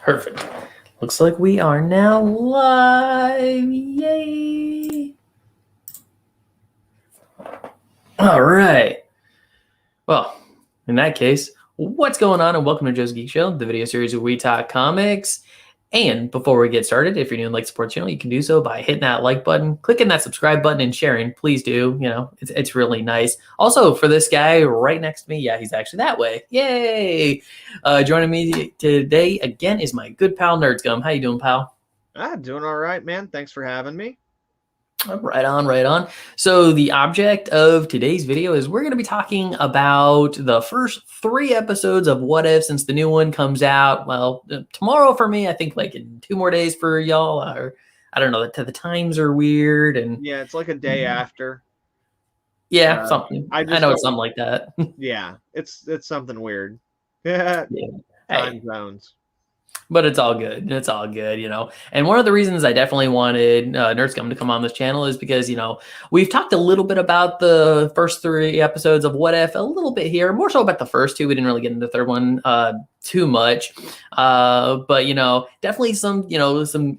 Perfect. Looks like we are now live. Yay! All right. Well, in that case, what's going on? And welcome to Joe's Geek Show, the video series where we talk comics. And before we get started, if you're new and like to support the channel, you can do so by hitting that like button, clicking that subscribe button, and sharing. Please do. You know, it's really nice. Also, for this guy right next to me, yeah, he's actually that way. Yay! Joining me today again is my good pal Nerdscum. How you doing, pal? Doing all right, man. Thanks for having me. Right on, right on. So the object of today's video is we're going to be talking about the first 3 episodes of What If since the new one comes out. Well, tomorrow for me, I think like in 2 more days for y'all. Or I don't know, the times are weird. And yeah, it's like a day after. Yeah, something. I know it's something like that. Yeah, it's something weird. Yeah, time zones. But it's all good. It's all good, you know. And one of the reasons I definitely wanted Nerdscum to come on this channel is because, you know, we've talked a little bit about the first 3 episodes of What If, a little bit here, more so about the first 2. We didn't really get into the third one too much. But, you know, definitely some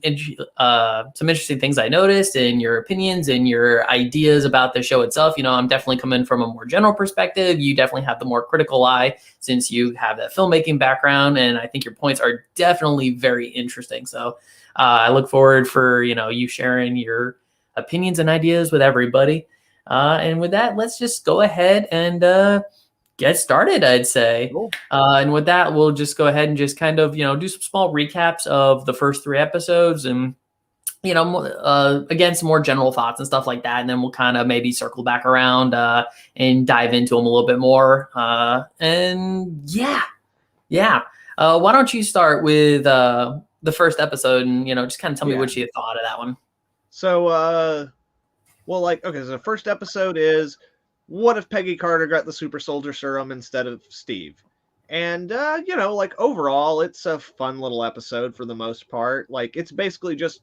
interesting things I noticed and your opinions and your ideas about the show itself. You know, I'm definitely coming from a more general perspective. You definitely have the more critical eye since you have that filmmaking background. And I think your points are definitely very interesting. So I look forward for, you know, you sharing your opinions and ideas with everybody. And with that, let's just go ahead and get started, I'd say. Cool. And with that, we'll just go ahead and just kind of, you know, do some small recaps of the first 3 episodes and, you know, again, some more general thoughts and stuff like that. And then we'll kind of maybe circle back around and dive into them a little bit more. And yeah. Why don't you start with the first episode and, you know, just kind of tell me what you thought of that one. So, well, like, okay, so the first episode is, what if Peggy Carter got the super soldier serum instead of Steve? And, you know, like, overall, it's a fun little episode for the most part. Like, it's basically just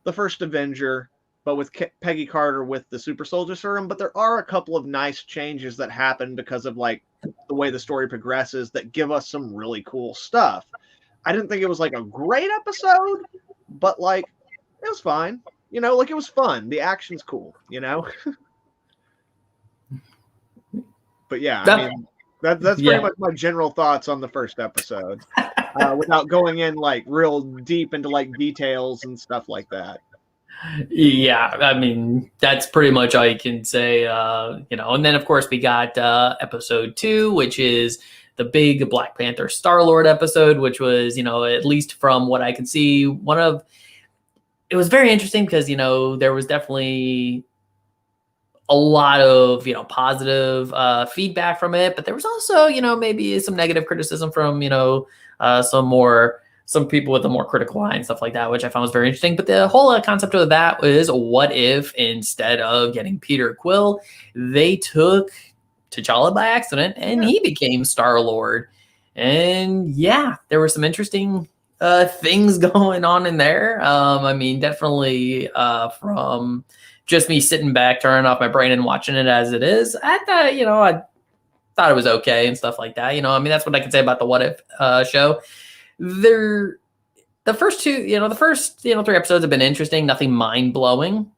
the first Avenger, but with Peggy Carter with the super soldier serum. But there are a couple of nice changes that happen because of, like, the way the story progresses that give us some really cool stuff. I didn't think it was, like, a great episode, but, like, it was fine. You know, like, it was fun. The action's cool, you know? But yeah, I mean, that's pretty much my general thoughts on the first episode, without going in like real deep into like details and stuff like that. Yeah, I mean, that's pretty much all you can say, you know. And then, of course, we got episode 2, which is the big Black Panther Star-Lord episode, which was, you know, at least from what I could see, it was very interesting because, you know, there was definitely a lot of, you know, positive feedback from it, but there was also, you know, maybe some negative criticism from, you know, some people with a more critical eye and stuff like that, which I found was very interesting. But the whole concept of that was, what if instead of getting Peter Quill, they took T'Challa by accident and he became Star-Lord? And yeah, there were some interesting things going on in there. I mean, definitely from just me sitting back, turning off my brain and watching it as it is, I thought, you know, I thought it was okay and stuff like that. You know, I mean, that's what I can say about the What If show. The first 3 episodes have been interesting, nothing mind-blowing.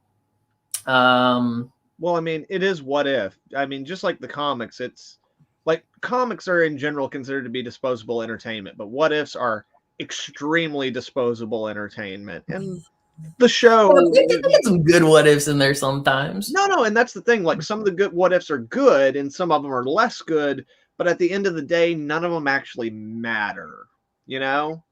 Well, I mean, it is What If. I mean, just like the comics, it's like comics are in general considered to be disposable entertainment, but What Ifs are extremely disposable entertainment. And the show, they get some good What Ifs in there sometimes. No, and that's the thing. Like, some of the good What Ifs are good, and some of them are less good. But at the end of the day, none of them actually matter. You know,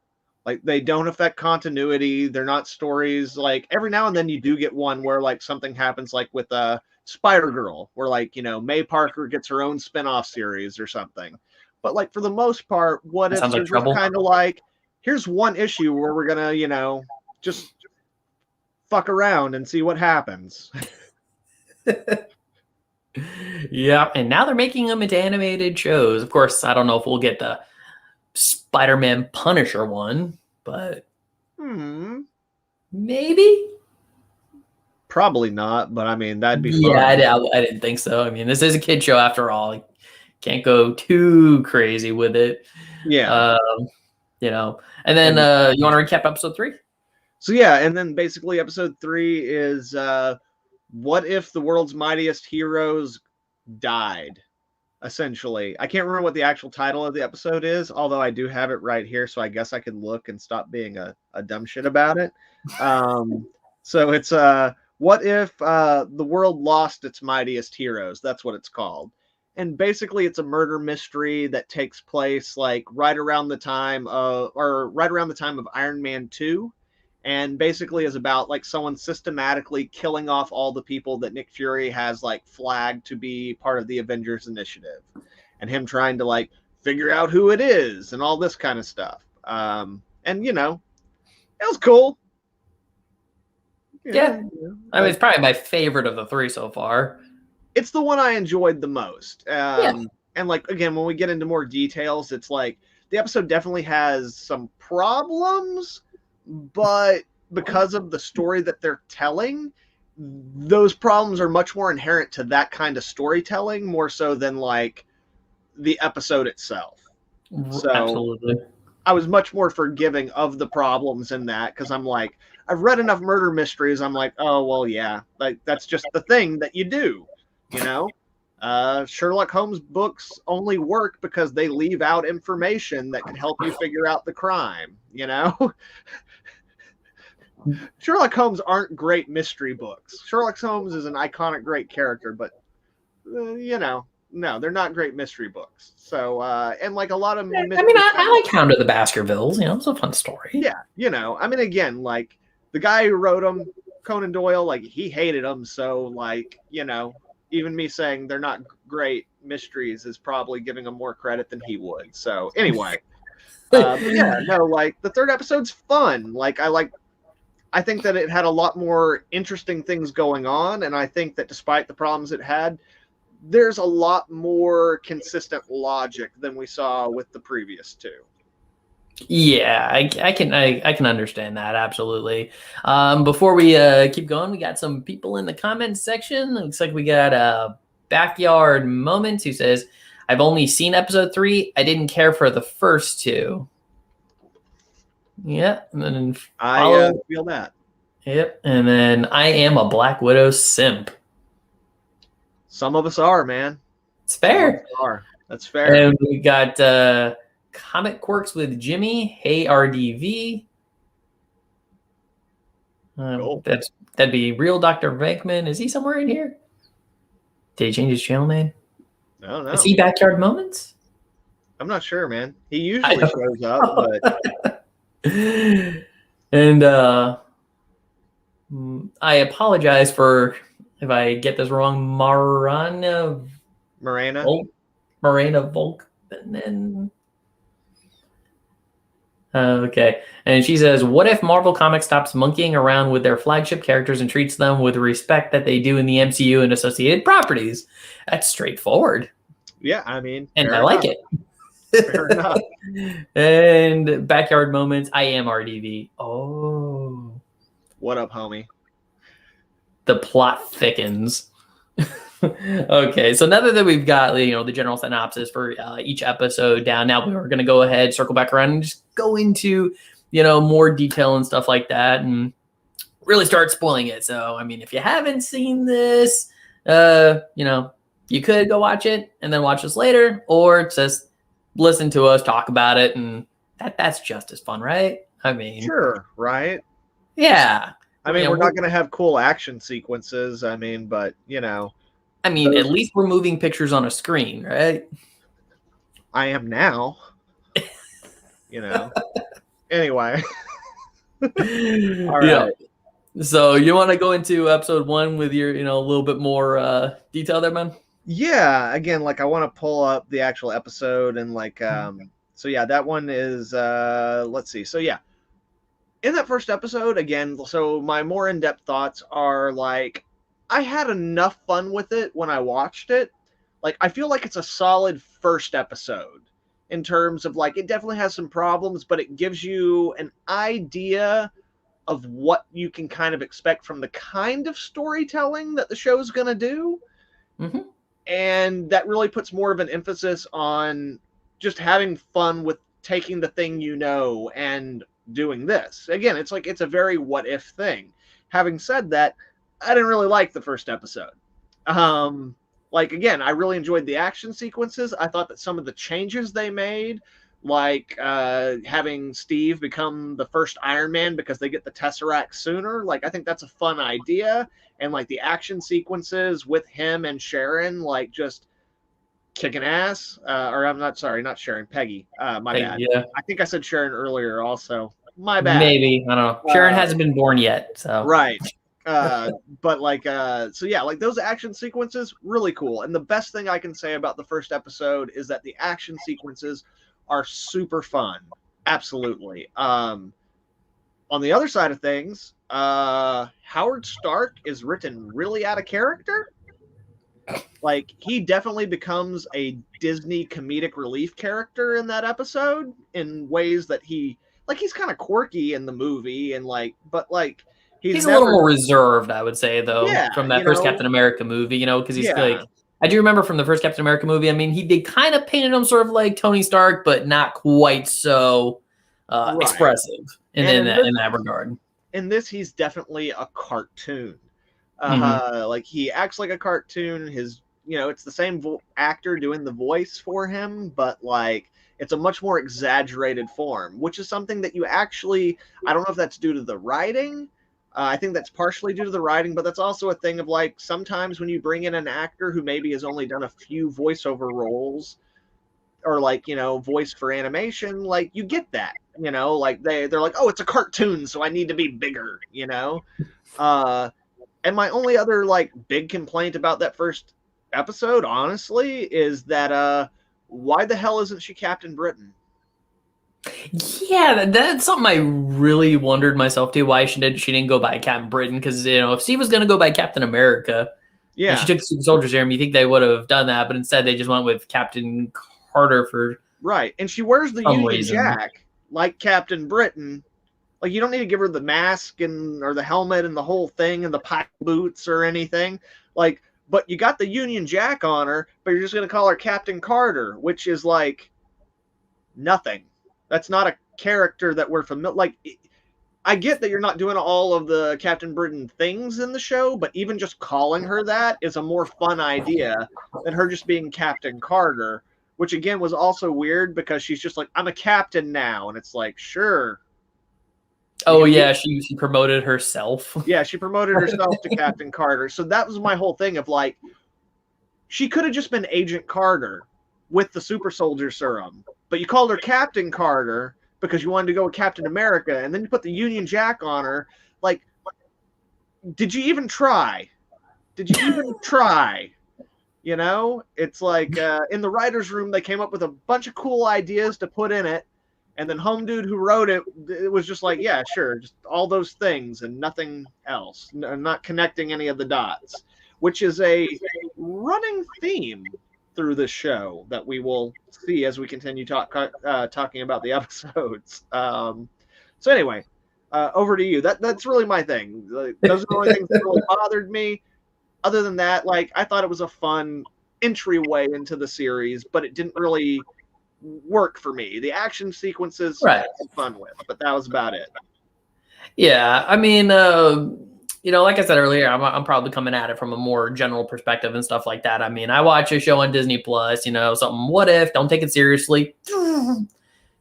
like, they don't affect continuity. They're not stories. Like, every now and then you do get one where like something happens, like with Spider-Girl, where like, you know, May Parker gets her own spinoff series or something. But like, for the most part, What Ifs are just kind of like, here's one issue where we're gonna, you know, just fuck around and see what happens. Yeah, and now they're making them into animated shows. Of course, I don't know if we'll get the Spider-Man Punisher one, but maybe. Probably not, but I mean, that'd be fun. Yeah, I didn't think so. I mean, this is a kid show after all. Can't go too crazy with it. Yeah. And then you want to recap episode 3? So yeah, and then basically episode 3 is what if the world's mightiest heroes died? Essentially, I can't remember what the actual title of the episode is, although I do have it right here, so I guess I can look and stop being a dumb shit about it. So it's what if the world lost its mightiest heroes? That's what it's called. And basically it's a murder mystery that takes place like right around the time of Iron Man 2, and basically is about like someone systematically killing off all the people that Nick Fury has like flagged to be part of the Avengers initiative, and him trying to like figure out who it is and all this kind of stuff. And it was cool. Yeah. I mean, it's probably my favorite of the 3 so far. It's the one I enjoyed the most. And like, again, when we get into more details, it's like the episode definitely has some problems, but because of the story that they're telling, those problems are much more inherent to that kind of storytelling, more so than like the episode itself. So absolutely, I was much more forgiving of the problems in that, because I'm like, I've read enough murder mysteries. I'm like, oh well, yeah, like that's just the thing that you do, Sherlock Holmes books only work because they leave out information that can help you figure out the crime. Sherlock Holmes aren't great mystery books. Sherlock Holmes is an iconic, great character, but no, they're not great mystery books. So, and like a lot of, I like Hound of the Baskervilles. It's a fun story. Yeah, I mean, again, like the guy who wrote them, Conan Doyle, like he hated them. So, like even me saying they're not great mysteries is probably giving them more credit than he would. So, anyway, like the 3rd episode's fun. Like I think that it had a lot more interesting things going on, and I think that despite the problems it had, there's a lot more consistent logic than we saw with the previous 2. Yeah, I can understand that, absolutely. Before we keep going, we got some people in the comments section. Looks like we got Backyard Moments who says, I've only seen episode 3. I didn't care for the first 2. Yeah, and then I feel that. Yep, and then I am a Black Widow simp. Some of us are, man. It's fair. That's fair. And we got Comic Quirks with Jimmy. Hey, RDV. Cool. That'd be real Dr. Venkman. Is he somewhere in here? Did he change his channel name? I don't know. Is he Backyard Moments? I'm not sure, man. He usually shows up, but and I apologize for if I get this wrong. Marina Volkman. Okay. And she says, what if Marvel Comics stops monkeying around with their flagship characters and treats them with the respect that they do in the MCU and associated properties? That's straightforward. Yeah, I mean. And I like it. Fair enough. And Backyard Moments, I am RDV. Oh. What up, homie? The plot thickens. Okay, so now that we've got the general synopsis for each episode down, now we're going to go ahead, circle back around, and just go into more detail and stuff like that, and really start spoiling it. So, I mean, if you haven't seen this, you could go watch it and then watch us later, or just listen to us talk about it, and that's just as fun, right? I mean, sure, right? Yeah. I mean, we're not going to have cool action sequences. I mean, but I mean, at least we're moving pictures on a screen, right? I am now. Anyway. All right. Yeah. So you want to go into episode 1 with your, a little bit more detail there, man? Yeah. Again, like I want to pull up the actual episode and like, so yeah, that one is, let's see. So yeah, in that first episode, again, so my more in-depth thoughts are like, I had enough fun with it when I watched it. Like, I feel like it's a solid first episode in terms of like, it definitely has some problems, but it gives you an idea of what you can kind of expect from the kind of storytelling that the show's going to do. Mm-hmm. And that really puts more of an emphasis on just having fun with taking the thing and doing this. Again, it's like it's a very what if thing. Having said that, I didn't really like the first episode. Like, again, I really enjoyed the action sequences. I thought that some of the changes they made, like having Steve become the first Iron Man because they get the Tesseract sooner, like, I think that's a fun idea. And, like, the action sequences with him and Sharon, like, just kicking ass. Or I'm not sorry, not Sharon, Peggy. My bad. Yeah. I think I said Sharon earlier also. My bad. Maybe. I don't know. Sharon hasn't been born yet, so. Right. But like so yeah, like those action sequences really cool. And the best thing I can say about the first episode is that the action sequences are super fun. Absolutely. On the other side of things, Howard Stark is written really out of character. Like, he definitely becomes a Disney comedic relief character in that episode in ways that he's kind of quirky in the movie, and like, but like he's a little more reserved, I would say, though, from that first Captain America movie, because he's like, I do remember from the first Captain America movie, I mean, they kind of painted him sort of like Tony Stark, but not quite so expressive in that regard. In this, he's definitely a cartoon. Like, he acts like a cartoon. His, it's the same actor doing the voice for him, but like, it's a much more exaggerated form, which is something that you actually, I don't know if that's due to the writing. I think that's partially due to the writing, but that's also a thing of, like, sometimes when you bring in an actor who maybe has only done a few voiceover roles, or like, voice for animation, like, you get that, like they're like, oh, it's a cartoon, so I need to be bigger, and my only other, like, big complaint about that first episode, honestly, is that why the hell isn't she Captain Britain? Yeah, that's something I really wondered myself too. Why she didn't go by Captain Britain? Because if Steve was going to go by Captain America, and she took the Super Soldier Serum, you think they would have done that, but instead they just went with Captain Carter for right. And she wears the Union reason. Jack like Captain Britain. Like, you don't need to give her the mask or the helmet and the whole thing and the pipe boots or anything. Like, but you got the Union Jack on her, but you're just going to call her Captain Carter, which is like nothing. That's not a character that we're familiar. Like, I get that you're not doing all of the Captain Britain things in the show, but even just calling her that is a more fun idea than her just being Captain Carter, which again was also weird because she's just like, I'm a captain now. And it's like, sure. Oh, yeah, she promoted herself. Yeah, she promoted herself to Captain Carter. So that was my whole thing of, like, she could have just been Agent Carter with the Super Soldier Serum, but you called her Captain Carter because you wanted to go with Captain America, and then you put the Union Jack on her. Like, did you even try? Did you even try? It's like in the writer's room, they came up with a bunch of cool ideas to put in it, and then Home Dude who wrote it was just like, yeah, sure, just all those things and nothing else, not connecting any of the dots, which is a running theme through this show that we will see as we continue talking about the episodes. So anyway, over to you. That's really my thing. Like, those are the only things that really bothered me. Other than that, like, I thought it was a fun entryway into the series, but it didn't really work for me. The action sequences I had fun with, but that was about it. Yeah, I mean, like I said earlier, I'm probably coming at it from a more general perspective and stuff like that. I mean, I watch a show on Disney Plus, something, what if, don't take it seriously.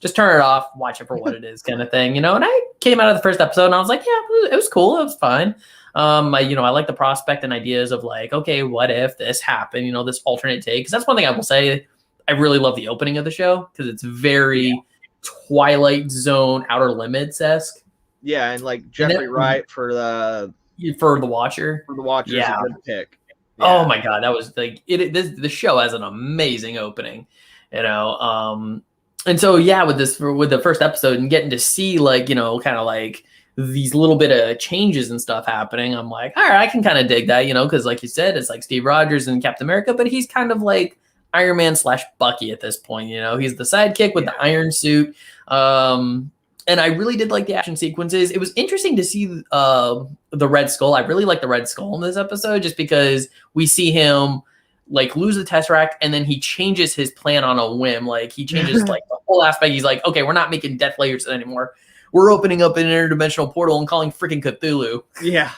Just turn it off, watch it for what it is, kind of thing, and I came out of the first episode and I was like, yeah, it was cool. It was fine. I like the prospect and ideas of, like, okay, what if this happened, this alternate take? Because that's one thing I will say. I really love the opening of the show because it's very Twilight Zone, Outer Limits-esque. Yeah, and like Jeffrey Wright for the Watcher. For the Watcher is a good pick. Yeah. Oh my god, that was like the show has an amazing opening, and so with the first episode and getting to see, like, kind of like these little bit of changes and stuff happening, I'm like, all right, I can kind of dig that, because like you said, it's like Steve Rogers and Captain America, but he's kind of like Iron Man / Bucky at this point. He's the sidekick with the iron suit. And I really did like the action sequences. It was interesting to see the Red Skull. I really like the Red Skull in this episode just because we see him, like, lose the Tesseract and then he changes his plan on a whim. Like, he changes like the whole aspect. He's like, okay, we're not making death layers anymore. We're opening up an interdimensional portal and calling freaking Cthulhu. Yeah.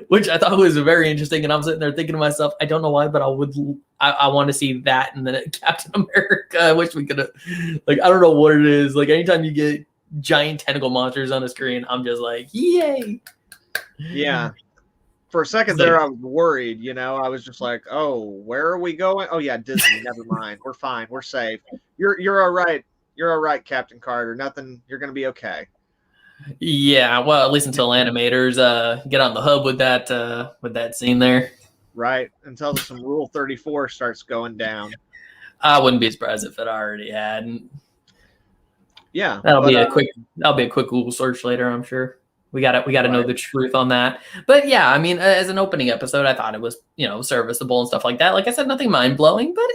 Which I thought was very interesting. And I'm sitting there thinking to myself, I don't know why, but I want to see that and then Captain America. I wish we could have, like, I don't know what it is. Like, anytime you get giant tentacle monsters on the screen, I'm just like, yay. Yeah. For a second there, I was worried, I was just like, oh, where are we going? Oh yeah, Disney, never mind. We're fine. We're safe. You're all right. You're all right, Captain Carter. Nothing, you're going to be okay. Yeah, well, at least until animators get on the hub with that scene there. Right, until some Rule 34 starts going down. I wouldn't be surprised if it already had. Yeah, that'll be a quick Google search later, I'm sure. We got to know the truth on that. But yeah, I mean, as an opening episode, I thought it was, serviceable and stuff like that. Like I said, nothing mind blowing, but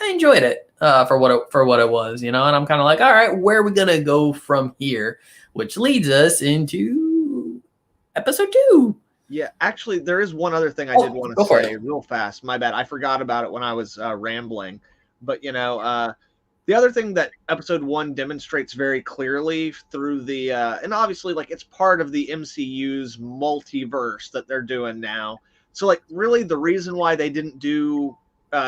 I enjoyed it for what it was, and I'm kind of like, all right, where are we gonna go from here? Which leads us into episode 2. Yeah, actually, there is one other thing I did want to say real fast. My bad, I forgot about it when I was rambling. But the other thing that episode 1 demonstrates very clearly through the and obviously, like, it's part of the MCU's multiverse that they're doing now. So, like, really the reason why they didn't do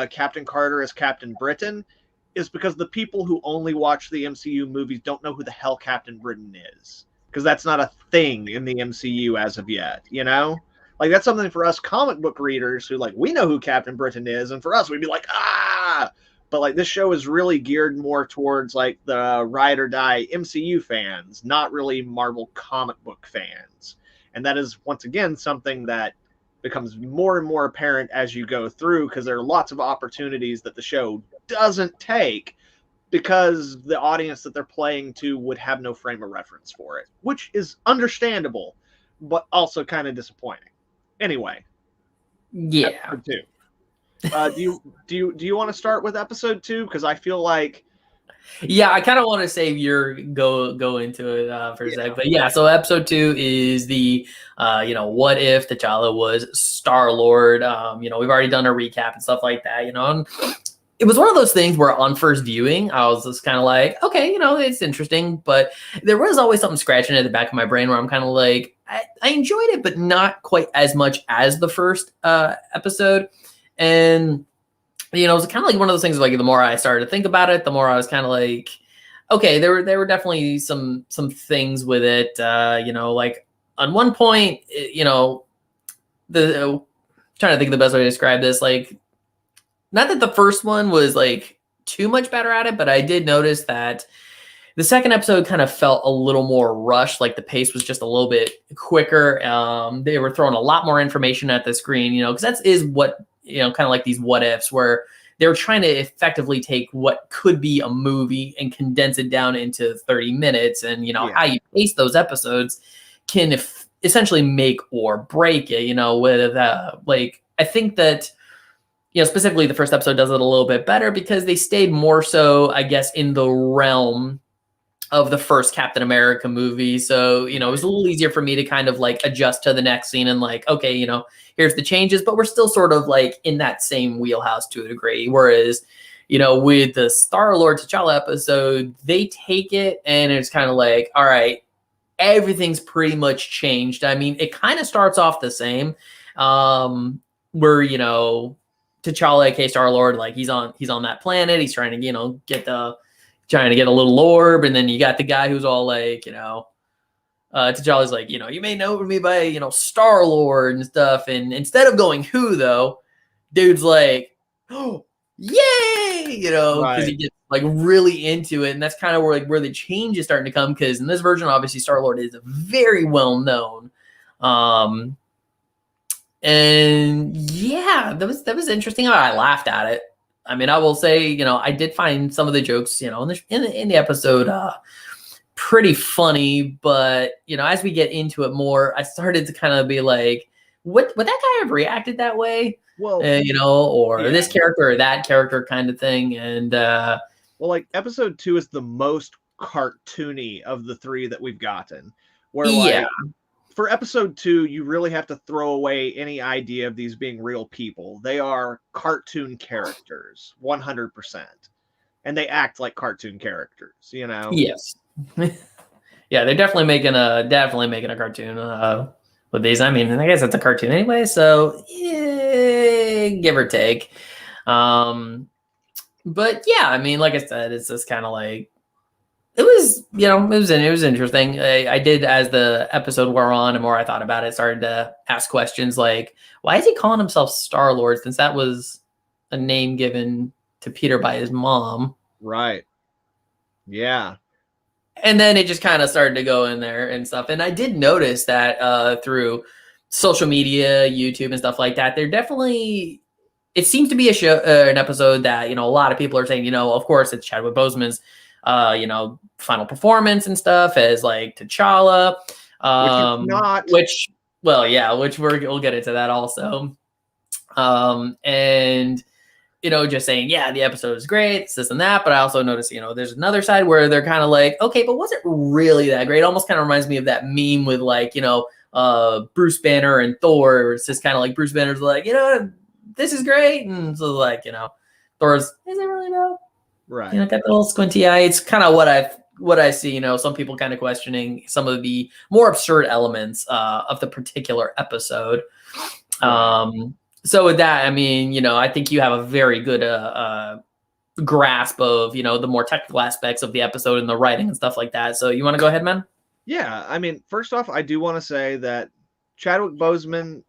Captain Carter as Captain Britain is because the people who only watch the MCU movies don't know who the hell Captain Britain is, because that's not a thing in the MCU as of yet, Like, that's something for us comic book readers who, like, we know who Captain Britain is, and for us, we'd be like, ah! But, like, this show is really geared more towards, like, the ride or die MCU fans, not really Marvel comic book fans. And that is, once again, something that becomes more and more apparent as you go through, because there are lots of opportunities that the show doesn't take because the audience that they're playing to would have no frame of reference for it, which is understandable, but also kind of disappointing. Anyway, yeah. Episode 2. Do you want to start with episode 2? Because I feel like, yeah, I kind of want to save your go into it for a sec, but yeah. So episode 2 is the what if T'Challa was Star-Lord? We've already done a recap and stuff like that. And it was one of those things where on first viewing, I was just kind of like, okay, it's interesting, but there was always something scratching at the back of my brain where I'm kind of like, I enjoyed it, but not quite as much as the first episode. And, it was kind of like one of those things, like, the more I started to think about it, the more I was kind of like, okay, there were definitely some things with it, like on one point, trying to think of the best way to describe this, like, not that the first one was, like, too much better at it, but I did notice that the second episode kind of felt a little more rushed, like the pace was just a little bit quicker. They were throwing a lot more information at the screen, because that is what, kind of like these what ifs where they were trying to effectively take what could be a movie and condense it down into 30 minutes. And, how you pace those episodes can essentially make or break it, with like, I think that, specifically the first episode does it a little bit better because they stayed more so, I guess, in the realm of the first Captain America movie. So, it was a little easier for me to kind of like adjust to the next scene and like, okay, here's the changes, but we're still sort of like in that same wheelhouse to a degree. Whereas, with the Star-Lord T'Challa episode, they take it and it's kind of like, all right, everything's pretty much changed. I mean, it kind of starts off the same, where, T'Challa, aka Star-Lord, like he's on that planet. He's trying to, trying to get a little orb. And then you got the guy who's all like, T'Challa's like, you may know me by, Star-Lord and stuff. And instead of going who though, dude's like, oh, yay, because he gets like really into it. And that's kind of where the change is starting to come. Because in this version, obviously Star-Lord is very well known. And yeah, that was interesting. I laughed at it. I mean, I will say, I did find some of the jokes, in the episode, pretty funny. But as we get into it more, I started to kind of be like, would that guy have reacted that way? Well, or this character or that character kind of thing. And well, like episode 2 is the most cartoony of the 3 that we've gotten. Where like, for episode 2, you really have to throw away any idea of these being real people. They are cartoon characters, 100%. and they act like cartoon characters, you know? Yes. Yeah, they're definitely making a cartoon with these. I mean, I guess it's a cartoon anyway, so yeah, give or take. But yeah, I mean, like I said, it's just kind of like it was, it was interesting. I did, as the episode wore on, and more I thought about it, started to ask questions like, why is he calling himself Star Lord, since that was a name given to Peter by his mom? Right. Yeah. And then it just kind of started to go in there and stuff. And I did notice that through social media, YouTube, and stuff like that, it seems to be a show, an episode that, a lot of people are saying, of course, it's Chadwick Boseman's, final performance and stuff as like T'Challa, Which is not. which we'll get into that also. And just saying, yeah, the episode is great, this and that. But I also noticed, there's another side where they're kind of like, okay, but was it really that great? Almost kind of reminds me of that meme with like, Bruce Banner and Thor. It's just kind of like Bruce Banner's like, this is great. And so like, Thor's, is it really though? Right. Got the little squinty eye. It's kind of what I see, some people kind of questioning some of the more absurd elements of the particular episode. So with that, I mean, I think you have a very good grasp of, the more technical aspects of the episode and the writing and stuff like that. So you want to go ahead, man? Yeah. I mean, first off, I do want to say that Chadwick Boseman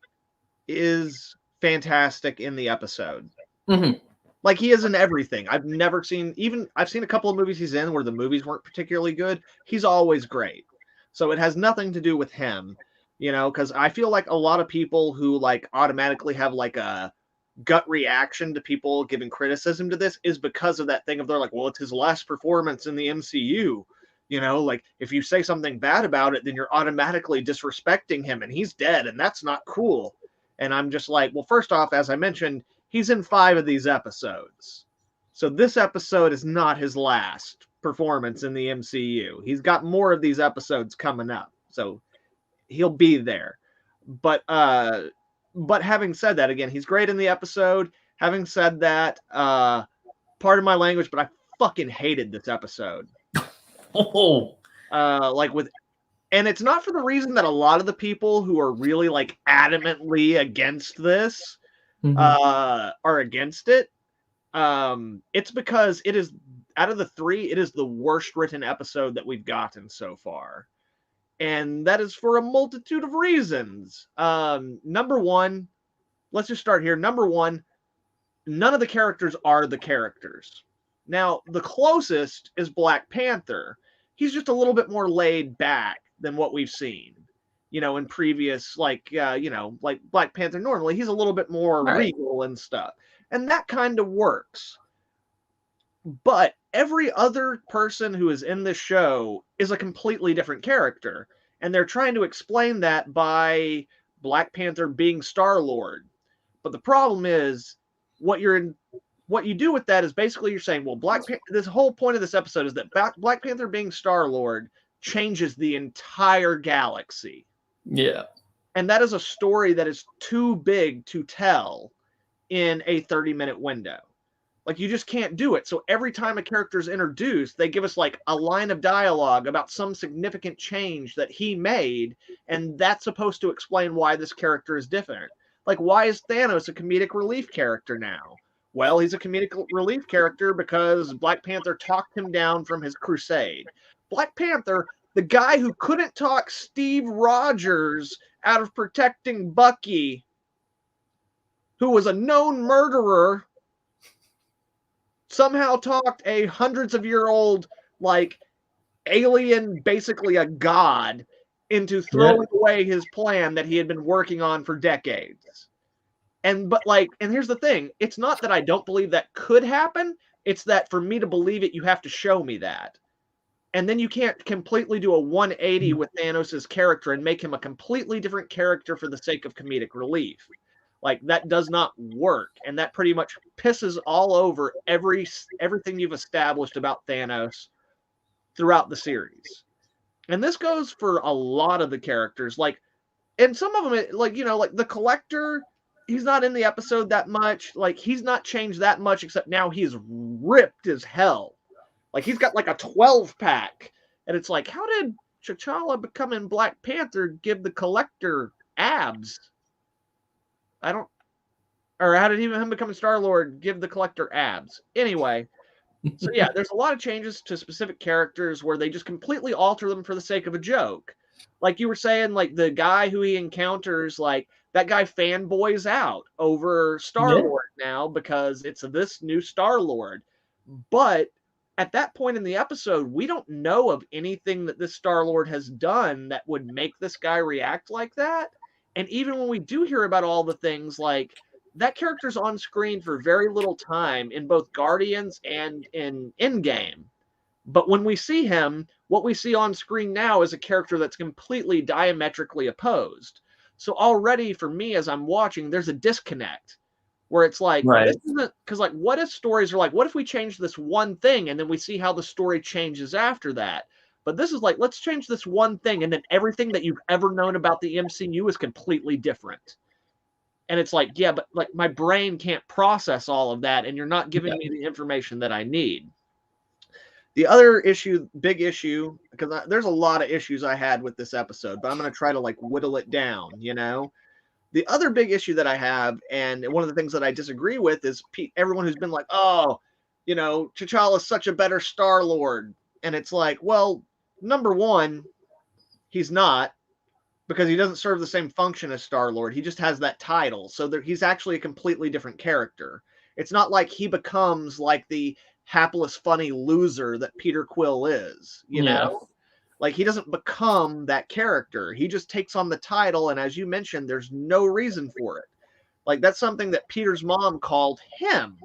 is fantastic in the episode. Mm-hmm. Like, he is in everything. I've seen a couple of movies he's in where the movies weren't particularly good. He's always great. So it has nothing to do with him. Because I feel like a lot of people who like automatically have like a gut reaction to people giving criticism to this is because of that thing of they're like, well, it's his last performance in the MCU. Like if you say something bad about it, then you're automatically disrespecting him and he's dead and that's not cool. And I'm just like, well, first off, as I mentioned, he's in 5 of these episodes. So this episode is not his last performance in the MCU. He's got more of these episodes coming up. So he'll be there. But having said that, again, he's great in the episode. Having said that, pardon my language, but I fucking hated this episode. Oh. And it's not for the reason that a lot of the people who are really like adamantly against this are against it. It's because it is, out of the 3, it is the worst written episode that we've gotten so far. And that is for a multitude of reasons. Number one, let's just start here. Number one, none of the characters are the characters. Now, the closest is Black Panther. He's just a little bit more laid back than what we've seen, in previous, like Black Panther normally. He's a little bit more regal and stuff. And that kind of works. But every other person who is in this show is a completely different character. And they're trying to explain that by Black Panther being Star-Lord. But the problem is, what you do with that is basically you're saying, well, this whole point of this episode is that Black Panther being Star-Lord changes the entire galaxy. Yeah. And that is a story that is too big to tell in a 30-minute window. Like, you just can't do it. So every time a character is introduced, they give us like a line of dialogue about some significant change that he made, and that's supposed to explain why this character is different. Like, why is Thanos a comedic relief character now? Well, he's a comedic relief character because Black Panther talked him down from his crusade. Black Panther, the guy who couldn't talk Steve Rogers out of protecting Bucky, who was a known murderer, somehow talked a hundreds-of-year-old, like, alien, basically a god, into throwing away his plan that he had been working on for decades. And here's the thing. It's not that I don't believe that could happen. It's that for me to believe it, you have to show me that. And then you can't completely do a 180 with Thanos' character and make him a completely different character for the sake of comedic relief. Like, that does not work. And that pretty much pisses all over everything you've established about Thanos throughout the series. And this goes for a lot of the characters. Like, and some of them, like, like the Collector, he's not in the episode that much. Like, he's not changed that much, except now he's ripped as hell. Like, he's got like a 12-pack. And it's like, how did T'Challa becoming Black Panther give the Collector abs? Or how did even him becoming Star-Lord give the Collector abs? Anyway, so yeah, there's a lot of changes to specific characters where they just completely alter them for the sake of a joke. Like you were saying, like the guy who he encounters, like that guy fanboys out over Star-Lord now because it's this new Star-Lord. But at that point in the episode, we don't know of anything that this Star-Lord has done that would make this guy react like that. And even when we do hear about all the things, like that character's on screen for very little time in both Guardians and in Endgame. But when we see him, what we see on screen now is a character that's completely diametrically opposed. So already for me, as I'm watching, there's a disconnect where it's like, this isn't, because like, what if stories are like, what if we change this one thing and then we see how the story changes after that? But this is like, let's change this one thing and then everything that you've ever known about the MCU is completely different. And it's like, yeah, but like my brain can't process all of that, and you're not giving me the information that I need. The other issue, big issue, because there's a lot of issues I had with this episode, but I'm going to try to like whittle it down, you know? The other big issue that I have, and one of the things that I disagree with, is everyone who's been like, oh, you know, T'Challa's such a better Star-Lord. And it's like, well, number one, he's not, because he doesn't serve the same function as Star-Lord. He just has that title. So he's actually a completely different character. It's not like he becomes like the hapless, funny loser that Peter Quill is, you know? Like, he doesn't become that character. He just takes on the title, and as you mentioned, there's no reason for it. Like, that's something that Peter's mom called him,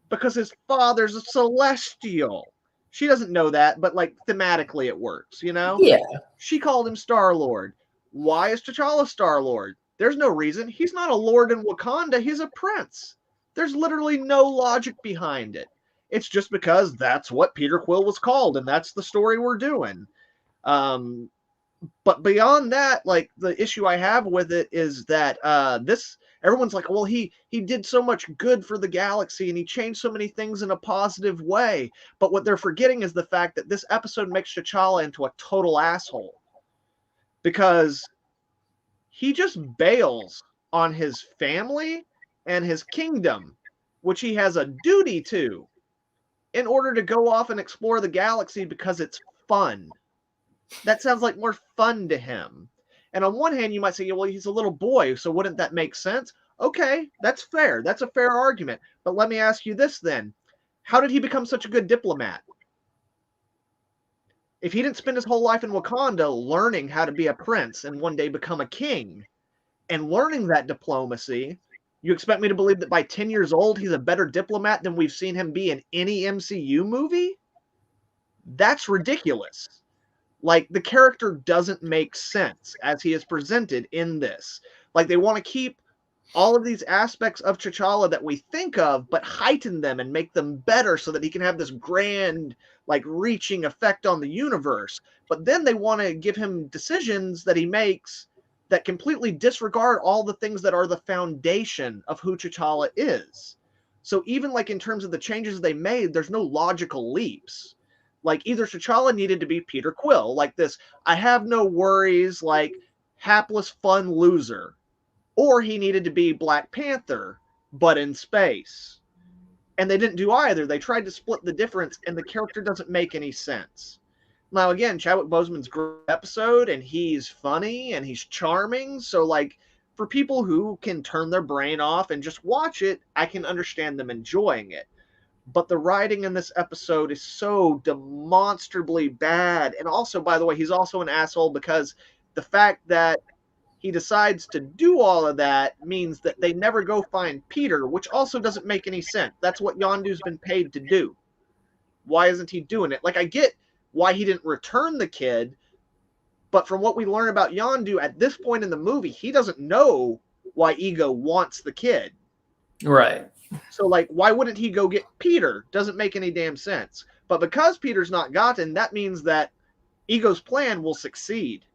because his father's a Celestial. She doesn't know that, but, like, thematically it works, you know? Yeah. She called him Star-Lord. Why is T'Challa Star-Lord? There's no reason. He's not a lord in Wakanda. He's a prince. There's literally no logic behind it. It's just because that's what Peter Quill was called, and that's the story we're doing. But beyond that, like, the issue I have with it is that everyone's like, well, he did so much good for the galaxy and he changed so many things in a positive way. But what they're forgetting is the fact that this episode makes T'Challa into a total asshole, because he just bails on his family and his kingdom, which he has a duty to, in order to go off and explore the galaxy because it's fun. That sounds like more fun to him. And on one hand, you might say, well, he's a little boy, so wouldn't that make sense? Okay, that's fair. That's a fair argument. But let me ask you this then. How did he become such a good diplomat? If he didn't spend his whole life in Wakanda learning how to be a prince and one day become a king, and learning that diplomacy, you expect me to believe that by 10 years old, he's a better diplomat than we've seen him be in any MCU movie? That's ridiculous. Like, the character doesn't make sense as he is presented in this. Like, they want to keep all of these aspects of T'Challa that we think of, but heighten them and make them better so that he can have this grand, like, reaching effect on the universe. But then they want to give him decisions that he makes that completely disregard all the things that are the foundation of who T'Challa is. So even, like, in terms of the changes they made, there's no logical leaps. Like, either T'Challa needed to be Peter Quill, like this, I have no worries, like, hapless, fun loser. Or he needed to be Black Panther, but in space. And they didn't do either. They tried to split the difference, and the character doesn't make any sense. Now, again, Chadwick Boseman's great episode, and he's funny, and he's charming, so, like, for people who can turn their brain off and just watch it, I can understand them enjoying it. But the writing in this episode is so demonstrably bad. And also, by the way, he's also an asshole because the fact that he decides to do all of that means that they never go find Peter, which also doesn't make any sense. That's what Yondu's been paid to do. Why isn't he doing it? Like, I get why he didn't return the kid, but from what we learn about Yondu at this point in the movie, he doesn't know why Ego wants the kid. Right. So, like, why wouldn't he go get Peter? Doesn't make any damn sense. But because Peter's not gotten, that means that Ego's plan will succeed.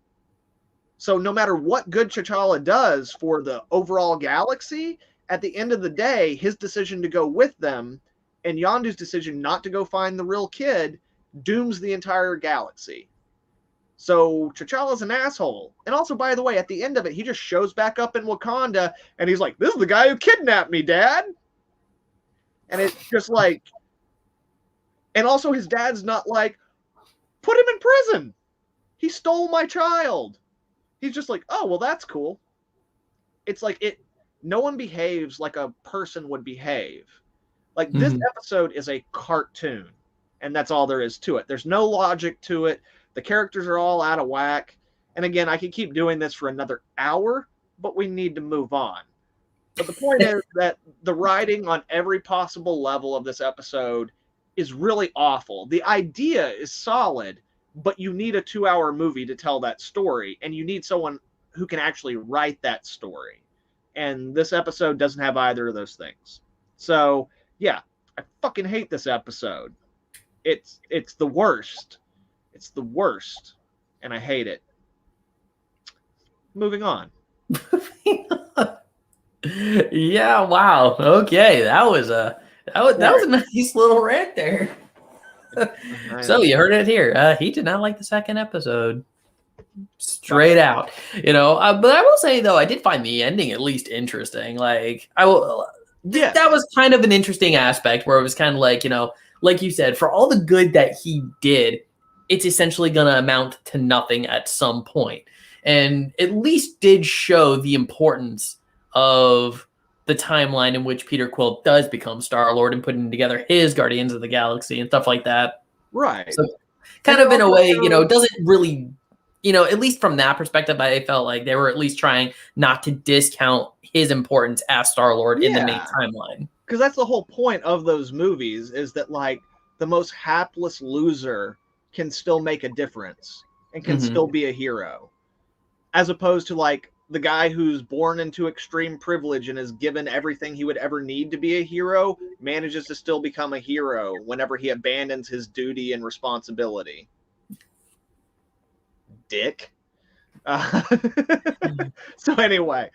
So no matter what good T'Challa does for the overall galaxy, at the end of the day, his decision to go with them and Yondu's decision not to go find the real kid dooms the entire galaxy. So T'Challa's an asshole. And also, by the way, at the end of it, he just shows back up in Wakanda and he's like, this is the guy who kidnapped me, Dad. And it's just like, and also his dad's not like, put him in prison. He stole my child. He's just like, oh, well, that's cool. It's like no one behaves like a person would behave. Like this episode is a cartoon, and that's all there is to it. There's no logic to it. The characters are all out of whack. And again, I could keep doing this for another hour, but we need to move on. But the point is that the writing on every possible level of this episode is really awful. The idea is solid, but you need a 2-hour movie to tell that story, and you need someone who can actually write that story. And this episode doesn't have either of those things. So, yeah, I fucking hate this episode. It's the worst. It's the worst, and I hate it. Moving on. Yeah, wow. Okay, that was a nice little rant there. So you heard it here. He did not like the second episode. Straight out, but I will say though, I did find the ending at least interesting. Like that was kind of an interesting aspect where it was kind of like, like you said, for all the good that he did, it's essentially going to amount to nothing at some point. And at least did show the importance of the timeline in which Peter Quill does become Star-Lord and putting together his Guardians of the Galaxy and stuff like that. Right. So kind of in a way, doesn't really, at least from that perspective, I felt like they were at least trying not to discount his importance as Star-Lord in the main timeline. Because that's the whole point of those movies, is that like the most hapless loser can still make a difference and can still be a hero. As opposed to like the guy who's born into extreme privilege and is given everything he would ever need to be a hero manages to still become a hero whenever he abandons his duty and responsibility. Dick. So anyway,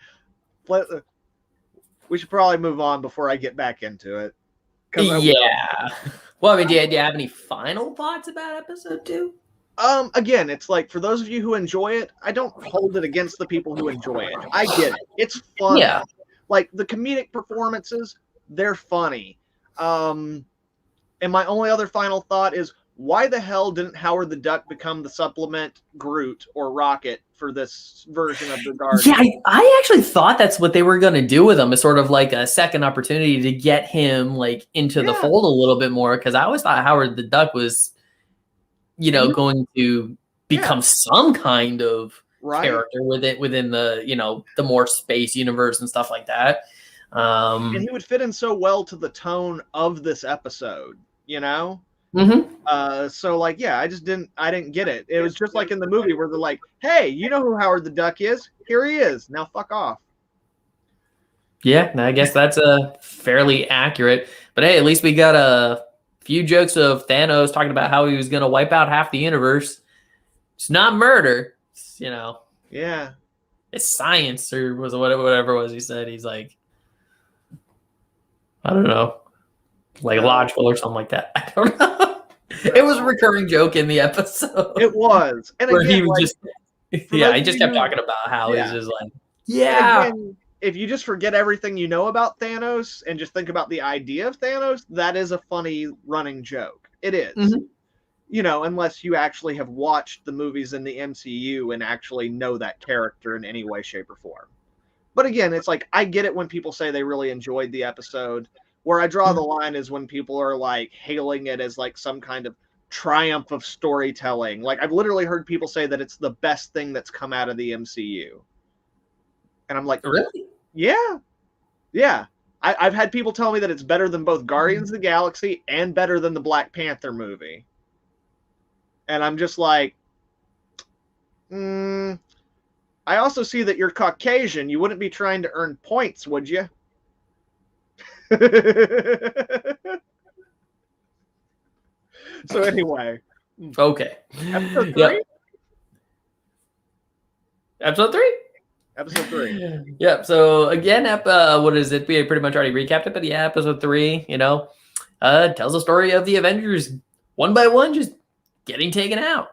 we should probably move on before I get back into it. Yeah. Well, I mean, do you have any final thoughts about episode 2? Again, it's like, for those of you who enjoy it, I don't hold it against the people who enjoy it. I get it. It's fun. Yeah. Like, the comedic performances, they're funny. And my only other final thought is, why the hell didn't Howard the Duck become the supplement Groot or Rocket for this version of the Guardians? Yeah, I actually thought that's what they were going to do with him, as sort of like a second opportunity to get him like into the fold a little bit more, because I always thought Howard the Duck was, going to become some kind of character within the, the more space universe and stuff like that. And he would fit in so well to the tone of this episode, So like, yeah, I didn't get it. It was just like in the movie where they're like, hey, you know who Howard the Duck is? Here he is. Now fuck off. Yeah, I guess that's fairly accurate. But hey, at least we got a few jokes of Thanos talking about how he was going to wipe out half the universe. It's not murder. It's, yeah, it's science, or was whatever it was he said. He's like, I don't know, like logical or something like that. I don't know. It was a recurring joke in the episode. It was. And where again, he was like, he just kept talking about how he's just like, Again, if you just forget everything you know about Thanos and just think about the idea of Thanos, that is a funny running joke. It is. Unless you actually have watched the movies in the MCU and actually know that character in any way, shape, or form. But again, it's like, I get it when people say they really enjoyed the episode. Where I draw the line is when people are like hailing it as like some kind of triumph of storytelling. Like, I've literally heard people say that it's the best thing that's come out of the MCU. And I'm like, really? Yeah. I've had people tell me that it's better than both Guardians of the Galaxy and better than the Black Panther movie. And I'm just like, I also see that you're Caucasian. You wouldn't be trying to earn points, would you? So anyway. Okay. Episode 3? Yep. Episode 3? Episode 3. Yep. So again, what is it? We pretty much already recapped it, but yeah, episode 3, tells the story of the Avengers one by one just getting taken out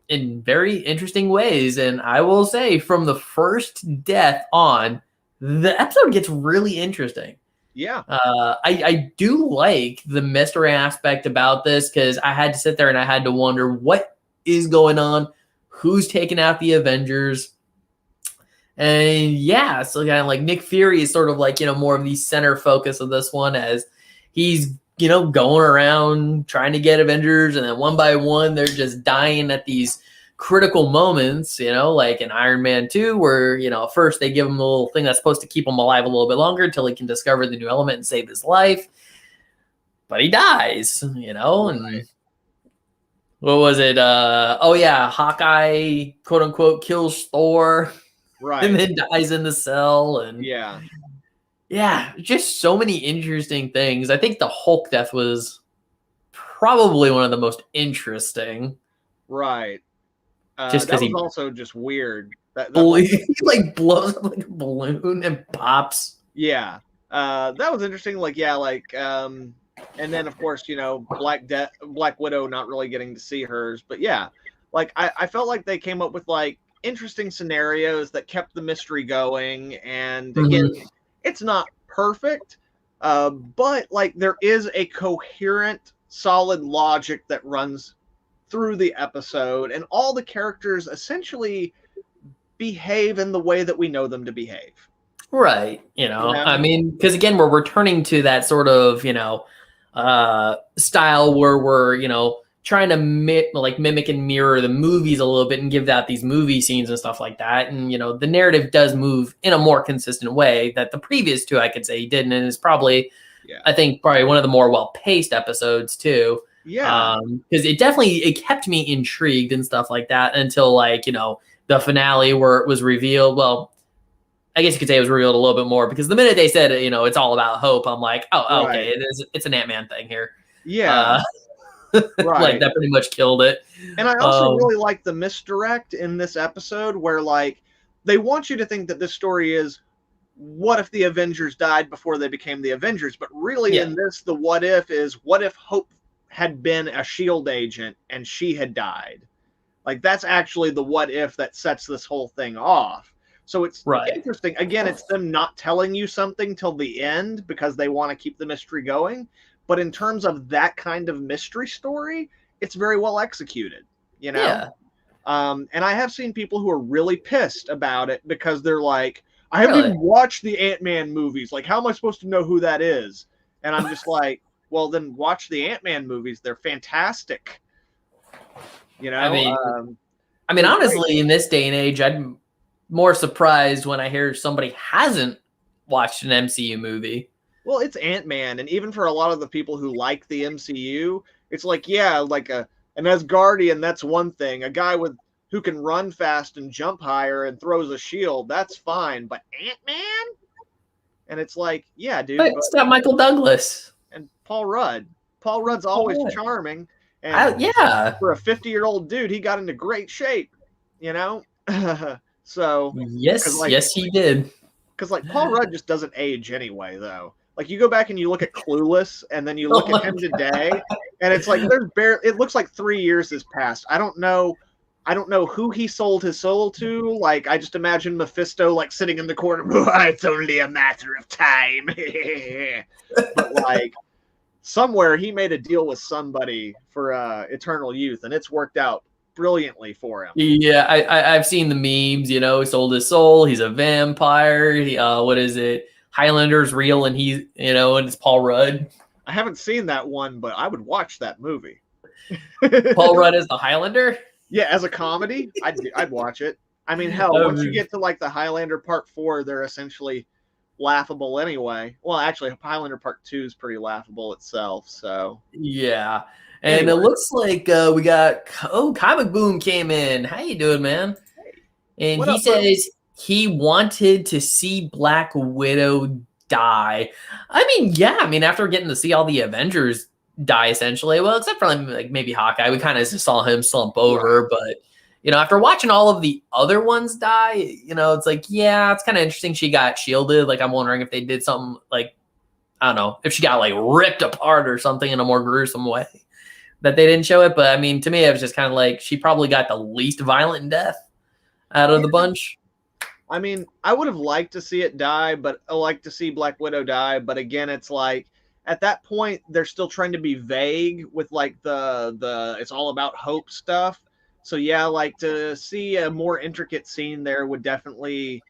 in very interesting ways. And I will say, from the first death on, the episode gets really interesting. Yeah. I do like the mystery aspect about this, because I had to sit there and I had to wonder what is going on, who's taking out the Avengers. And yeah, so kind of like Nick Fury is sort of like, more of the center focus of this one, as he's, going around trying to get Avengers, and then one by one, they're just dying at these critical moments, like in Iron Man 2, where, first they give him a little thing that's supposed to keep him alive a little bit longer until he can discover the new element and save his life. But he dies, and what was it? Hawkeye, quote unquote, kills Thor. Right. And then dies in the cell. And yeah, just so many interesting things. I think the Hulk death was probably one of the most interesting. Right. Just because he was also just weird. He like blows up like a balloon and pops. Yeah. That was interesting. And then of course, Black Widow not really getting to see hers. But yeah, like I felt like they came up with like interesting scenarios that kept the mystery going. And again, it's not perfect, but like there is a coherent, solid logic that runs through the episode, and all the characters essentially behave in the way that we know them to behave. Right. I mean, because again, we're returning to that sort of, style where we're, trying to mimic and mirror the movies a little bit and give out these movie scenes and stuff like that. And, the narrative does move in a more consistent way that the previous two, I could say, didn't. And it's probably, I think, probably one of the more well-paced episodes too. Yeah. Because it kept me intrigued and stuff like that until the finale where it was revealed. Well, I guess you could say it was revealed a little bit more, because the minute they said, it's all about hope, I'm like, oh, okay, it's an Ant-Man thing here. Yeah. Right. Like that pretty much killed it. And I also really like the misdirect in this episode where like they want you to think that this story is, what if the Avengers died before they became the Avengers? But really in this, the what if Hope had been a SHIELD agent and she had died. Like that's actually the what if that sets this whole thing off. So it's interesting. Again, it's them not telling you something till the end because they want to keep the mystery going. But in terms of that kind of mystery story, it's very well executed, Yeah. And I have seen people who are really pissed about it because they're like, I haven't even watched the Ant-Man movies. Like, how am I supposed to know who that is? And I'm just like, well, then watch the Ant-Man movies. They're fantastic. I mean, honestly, in this day and age, I'm more surprised when I hear somebody hasn't watched an MCU movie. Well, it's Ant-Man, and even for a lot of the people who like the MCU, it's like, like an Asgardian, that's one thing. A guy who can run fast and jump higher and throws a shield, that's fine. But Ant-Man? And it's like, yeah, dude. But it's not Michael Douglas. And Paul Rudd. Paul Rudd's always charming. And for a 50-year-old dude, he got into great shape, So yes, he did. Because like Paul Rudd just doesn't age anyway, though. Like you go back and you look at Clueless, and then you look at him today, and it's like it looks like 3 years has passed. I don't know who he sold his soul to. Like I just imagine Mephisto like sitting in the corner. It's only a matter of time. But like somewhere he made a deal with somebody for eternal youth, and it's worked out brilliantly for him. Yeah, I've seen the memes. He sold his soul. He's a vampire. What is it? Highlander's real, and and it's Paul Rudd. I haven't seen that one, but I would watch that movie. Paul Rudd as the Highlander? Yeah, as a comedy, I'd watch it. I mean, hell, once you get to like the Highlander Part 4, they're essentially laughable anyway. Well, actually, Highlander Part 2 is pretty laughable itself. So yeah, and it looks like we got Comic Boom came in. How you doing, man? Hey. And he says he wanted to see Black Widow die. After getting to see all the Avengers die, essentially, well, except for like maybe Hawkeye, we kind of saw him slump over, but you know, after watching all of the other ones die, you know, it's like, yeah, it's kind of interesting she got shielded. Like, I'm wondering if they did something like, I don't know, if she got like ripped apart or something in a more gruesome way that they didn't show it. But I mean, to me, it was just kind of like she probably got the least violent death out of the bunch. I mean, I would have liked to see it die, but I like to see Black Widow die. But again, it's like at that point they're still trying to be vague with like the it's all about hope stuff. So yeah, like to see a more intricate scene there would definitely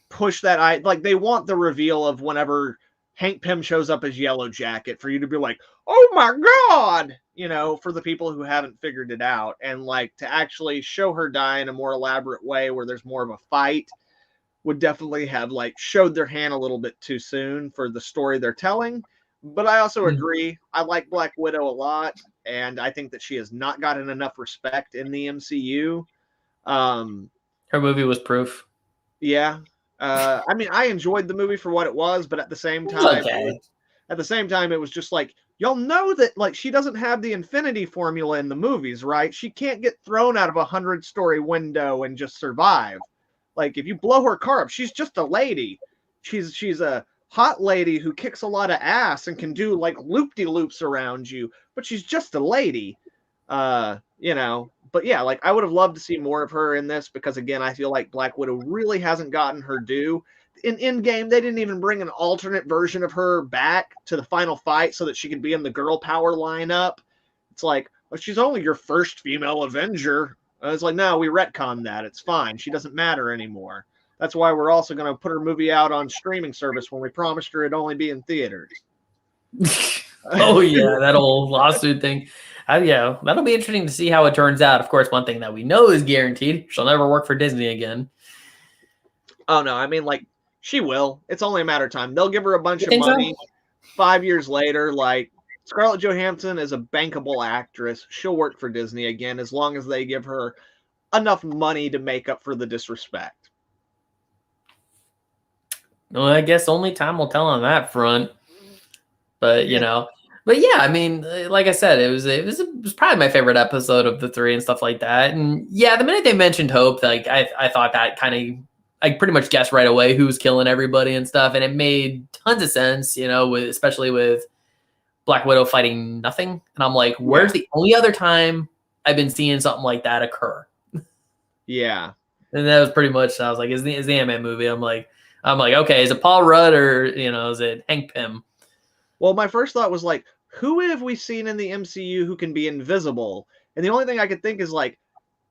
push that. I like they want the reveal of whenever Hank Pym shows up as Yellow Jacket for you to be like, oh my god, you know, for the people who haven't figured it out, and like to actually show her die in a more elaborate way where there's more of a fight would definitely have like showed their hand a little bit too soon for the story they're telling. But I also agree. I like Black Widow a lot, and I think that she has not gotten enough respect in the MCU. Her movie was proof. Yeah. I mean, I enjoyed the movie for what it was, but at the same time, it was just like, y'all know that like she doesn't have the infinity formula in the movies, right? She can't get thrown out of a 100-story window and just survive. Like if you blow her car up, she's just a lady. She's a hot lady who kicks a lot of ass and can do like loop-de-loops around you, but she's just a lady. You know, but yeah, like I would have loved to see more of her in this because again, I feel like Black Widow really hasn't gotten her due. In Endgame, they didn't even bring an alternate version of her back to the final fight so that she could be in the girl power lineup. It's like, well, she's only your first female Avenger. It's like, no, we retconned that. It's fine. She doesn't matter anymore. That's why we're also going to put her movie out on streaming service when we promised her it'd only be in theaters. Oh, yeah, that old lawsuit thing. Yeah, that'll be interesting to see how it turns out. Of course, one thing that we know is guaranteed, she'll never work for Disney again. Oh, no, I mean, like, she will. It's only a matter of time. They'll give her a bunch of money. So? 5 years later, like, Scarlett Johansson is a bankable actress. She'll work for Disney again as long as they give her enough money to make up for the disrespect. Well, I guess only time will tell on that front. But, you know, but yeah, I mean, like I said, it was probably my favorite episode of the three and stuff like that. And yeah, the minute they mentioned Hope, like I thought that kind of, I pretty much guessed right away who was killing everybody and stuff. And it made tons of sense, you know, especially with Black Widow fighting nothing. And I'm like, where's the only other time I've been seeing something like that occur? Yeah. And that was pretty much, I was like, is the Ant-Man movie? I'm like, okay, is it Paul Rudd or, you know, is it Hank Pym? Well, my first thought was like, who have we seen in the MCU who can be invisible? And the only thing I could think is like,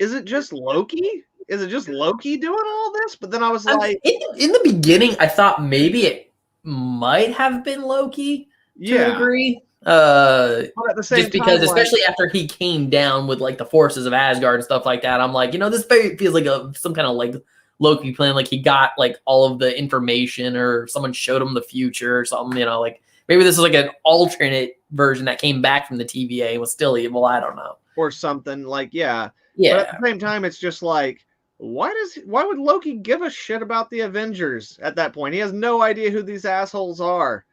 is it just Loki? Is it just Loki doing all this? But then I was like, in the beginning, I thought maybe it might have been Loki to a degree. But at the same just because, time, especially after he came down with like the forces of Asgard and stuff like that, I'm like, you know, this feels like some kind of like Loki plan. Like he got like all of the information, or someone showed him the future or something. You know, like maybe this is like an alternate version that came back from the TVA and was still evil. I don't know, or something like yeah. But at the same time, it's just like, why would Loki give a shit about the Avengers at that point? He has no idea who these assholes are,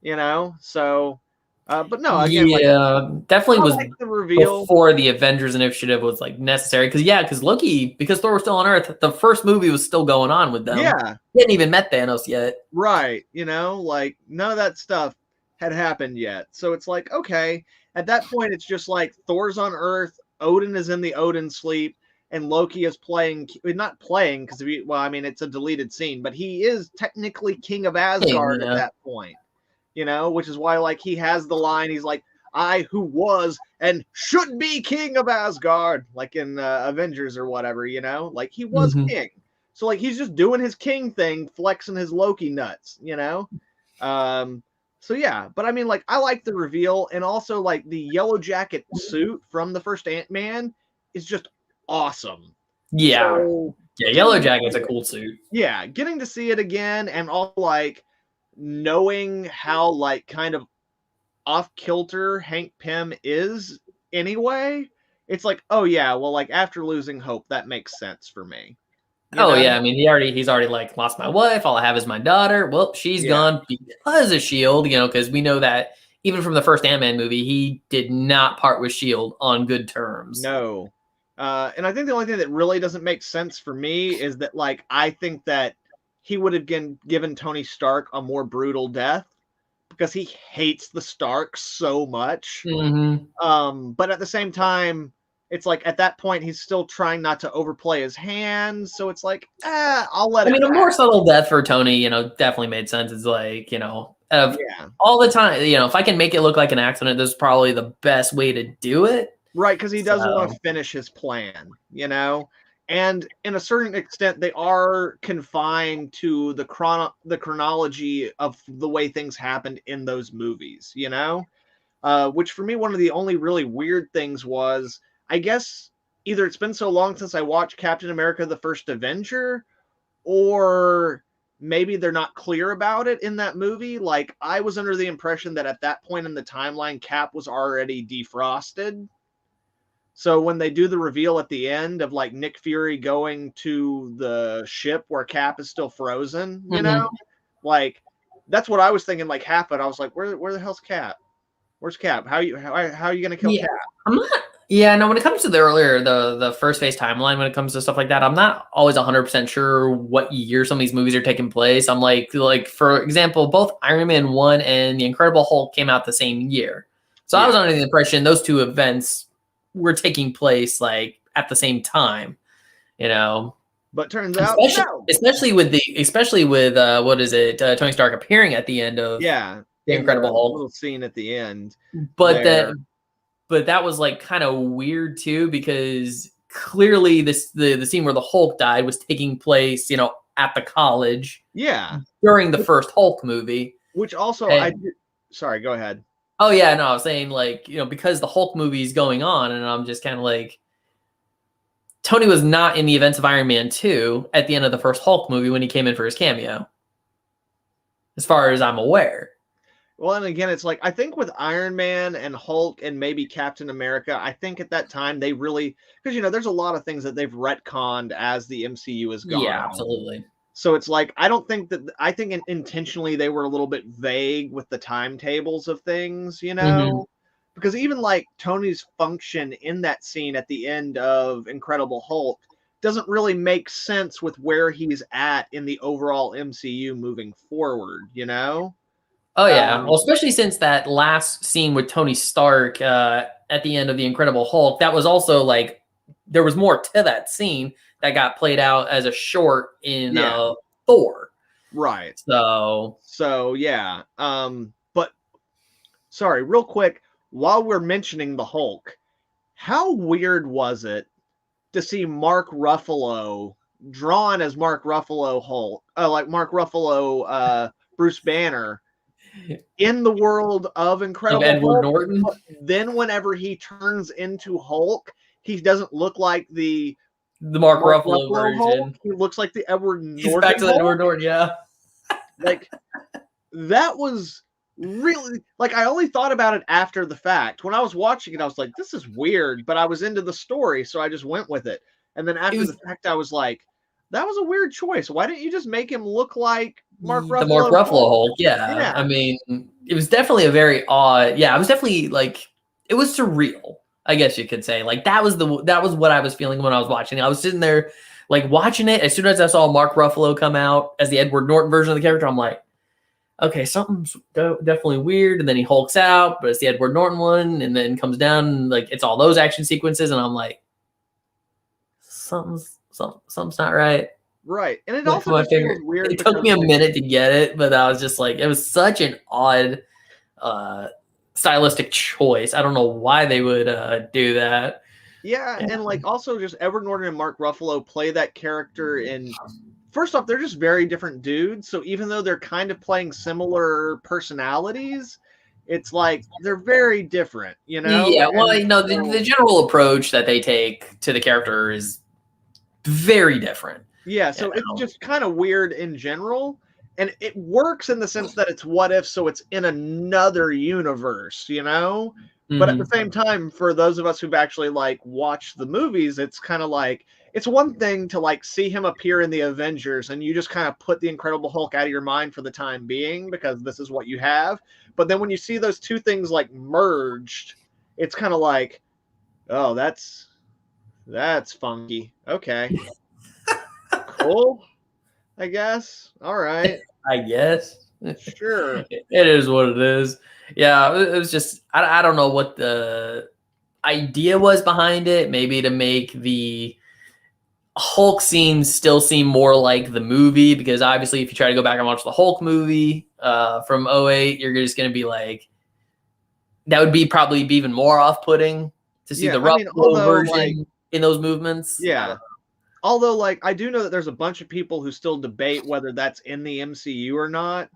you know? So, but no, again, definitely was like the reveal before the Avengers Initiative was like necessary. Because Loki, because Thor was still on Earth, the first movie was still going on with them. Yeah. He hadn't even met Thanos yet. Right. You know, like none of that stuff had happened yet. So it's like, okay, at that point, it's just like Thor's on Earth, Odin is in the Odin sleep, and Loki is not playing because I mean, it's a deleted scene, but he is technically king of Asgard at that point, you know, which is why like he has the line. He's like, I who was and should be king of Asgard, like in Avengers or whatever, you know, like he was king. So like, he's just doing his king thing, flexing his Loki nuts, you know? So yeah, but I mean, like, I like the reveal, and also like the yellow jacket suit from the first Ant-Man is just awesome. Yeah. So, yeah, yellow jacket's a cool suit. Yeah, getting to see it again, and all like knowing how like kind of off kilter Hank Pym is anyway, it's like, oh yeah, well, like after losing Hope, that makes sense for me. You know? Yeah, I mean, he's already like lost my wife. All I have is my daughter. Well, she's gone because of S.H.I.E.L.D., you know, because we know that even from the first Ant-Man movie, he did not part with S.H.I.E.L.D. on good terms. No. And I think the only thing that really doesn't make sense for me is that, like, I think that he would have given Tony Stark a more brutal death because he hates the Starks so much. Mm-hmm. But at the same time, it's like at that point he's still trying not to overplay his hands, so it's like, I'll let I it mean, a pass. more subtle death for Tony, definitely made sense. It's like, of Yeah. all the time, if I can make it look like an accident, this is probably the best way to do it. Right, because he does want So, to finish his plan, you know? And in a certain extent, they are confined to the chronology of the way things happened in those movies, you know? Which for me, one of the only really weird things was, I guess, either it's been so long since I watched Captain America: The First Avenger, or maybe they're not clear about it in that movie. Like, I was under the impression that at that point in the timeline, Cap was already defrosted. So when they do the reveal at the end of like Nick Fury going to the ship where Cap is still frozen, mhm. like that's what I was thinking like happened. I was like, where the hell's Cap? Where's Cap? How are you gonna kill Yeah, Cap? I'm not. Yeah, no. When it comes to the first phase timeline, when it comes to stuff like that, I'm not always 100% sure what year some of these movies are taking place. I'm like for example, both Iron Man 1 and The Incredible Hulk came out the same year, so I was Yeah. under the impression those two events were taking place like at the same time. You know, But turns out especially no. especially with what is it? Tony Stark appearing at the end of Yeah. The In the Incredible Hulk, little scene at the end but that there. but that was like kind of weird too because clearly the scene where the Hulk died was taking place, at the college Yeah. during the first Hulk movie. Which also And sorry, go ahead. oh yeah, no, I was saying like, because the Hulk movie is going on, and I'm just kind of like Tony was not in the events of Iron Man 2 at the end of the first Hulk movie when he came in for his cameo, as far as I'm aware. Well, and again, it's like I think with Iron Man and Hulk and maybe Captain America, I think at that time they really, because there's a lot of things that they've retconned as the MCU has gone Yeah, on. absolutely. So it's like I think intentionally they were a little bit vague with the timetables of things, Hmm. because even like Tony's function in that scene at the end of Incredible Hulk doesn't really make sense with where he's at in the overall MCU moving forward. Oh yeah, Um, well, especially since that last scene with Tony Stark at the end of the Incredible Hulk, that was also like there was more to that scene that got played out as a short in yeah, Thor. right. So So yeah, but sorry, real quick, while we're mentioning the Hulk, how weird was it to see Mark Ruffalo drawn as Mark Ruffalo Hulk, like Mark Ruffalo, Bruce Banner in the world of of Incredible Edward Hulk, Norton, but then whenever he turns into Hulk, he doesn't look like the the Mark Mark Ruffalo Ruffalo Hulk. version, He looks like the Edward he's back Norton to the Hulk. Edward Norton. Yeah. Like, that was really like I only thought about it after the fact. When I was watching it, I was like, this is weird, but I was into the story, so I just went with it. And then It after the was fact, I was like, that was a weird choice. Why didn't you just make him look like Mark the Mark Ruffalo's Ruffalo Hulk? Hulk. Yeah, Yeah. I mean, it was definitely a very odd. Yeah, it was definitely like it was surreal. I guess you could say like that was what I was feeling when I was watching it. I was sitting there like watching it. As soon as I saw Mark Ruffalo come out as the Edward Norton version of the character, I'm like, okay, something's definitely weird. And then he hulks out, but it's the Edward Norton one, and then comes down and like it's all those action sequences, and I'm like, something's not right. Right. And it Like also my just feels finger. weird It took because me a like minute to get it, but I was just like, it was such an odd uh, stylistic choice. I don't know why they would do that. yeah, Yeah. and like also just Edward Norton and Mark Ruffalo play that character in first off, they're just very different dudes. So even though they're kind of playing similar personalities, it's like they're very different, Yeah, well, And the general approach that they take to the character is very different. yeah, You so it's know? just kind of weird in general. And it works in the sense that it's what if, so it's in another universe. But at the Mhm. same time, for those of us who've actually like watched the movies, it's kind of like it's one thing to like see him appear in the Avengers and you just kind of put the Incredible Hulk out of your mind for the time being because this is what you have. But then when you see those two things like merged, it's kind of like, oh, That's funky. Okay. Cool. I guess. All right. I guess. Sure. It is what it is. Yeah, it was just I don't know what the idea was behind it. Maybe to make the Hulk scene still seem more like the movie, because obviously if you try to go back and watch the Hulk movie from '08, you're just going to be like, that would be probably be even more off-putting to see Yeah. the I mean, Ruffalo although version in those movements. yeah. Although, I do know that there's a bunch of people who still debate whether that's in the MCU or not,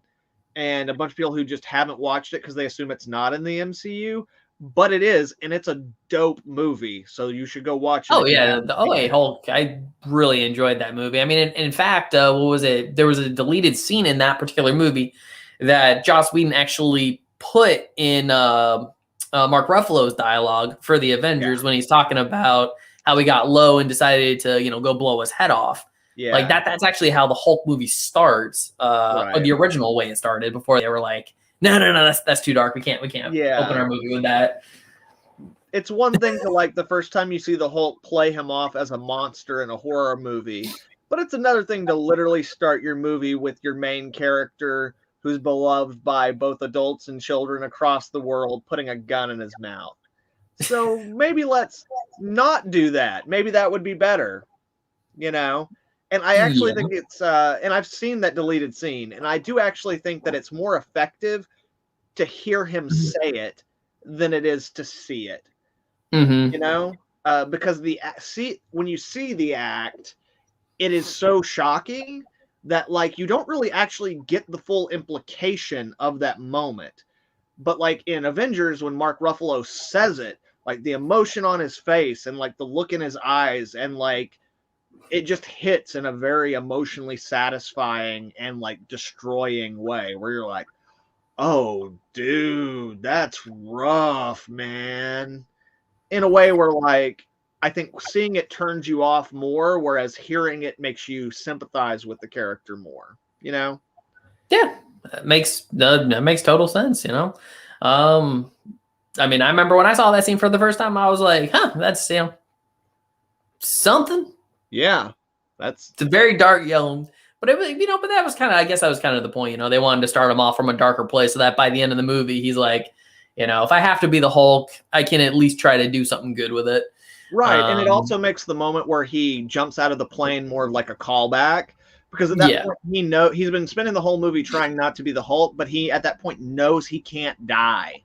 and a bunch of people who just haven't watched it because they assume it's not in the MCU. But it is, and it's a dope movie, so you should go watch it. Oh if you yeah, haven't the seen '08 it. Hulk. I really enjoyed that movie. I mean, in fact, what was it? There was a deleted scene in that particular movie that Joss Whedon actually put in Mark Ruffalo's dialogue for the Avengers when he's talking about how he got low and decided to go blow his head off. Like Yeah. that's actually how the Hulk movie starts, or Right. the original way it started, before they were like, no, that's too dark. We can't Yeah. open our movie with that. It's one thing to the first time you see the Hulk play him off as a monster in a horror movie, but it's another thing to literally start your movie with your main character who's beloved by both adults and children across the world putting a gun in his mouth. So maybe let's not do that. Maybe that would be better, you know? And I actually think it's and I've seen that deleted scene, and I do actually think that it's more effective to hear him say it than it is to see it. Mm-hmm. Because when you see the act, it is so shocking that you don't really actually get the full implication of that moment. But in Avengers, when Mark Ruffalo says it, the emotion on his face and the look in his eyes, and it just hits in a very emotionally satisfying and destroying way, where you're like, oh dude, that's rough, man. In a way where I think seeing it turns you off more, whereas hearing it makes you sympathize with the character more. Yeah, that makes total sense. I mean, I remember when I saw that scene for the first time, I was like, huh, that's something. Yeah, it's a very dark yellow. But it was, but that was I guess that was kind of the point. They wanted to start him off from a darker place, so that by the end of the movie, he's like, if I have to be the Hulk, I can at least try to do something good with it. Right, and it also makes the moment where he jumps out of the plane more like a callback, because at that point he's been spending the whole movie trying not to be the Hulk, but he at that point knows he can't die,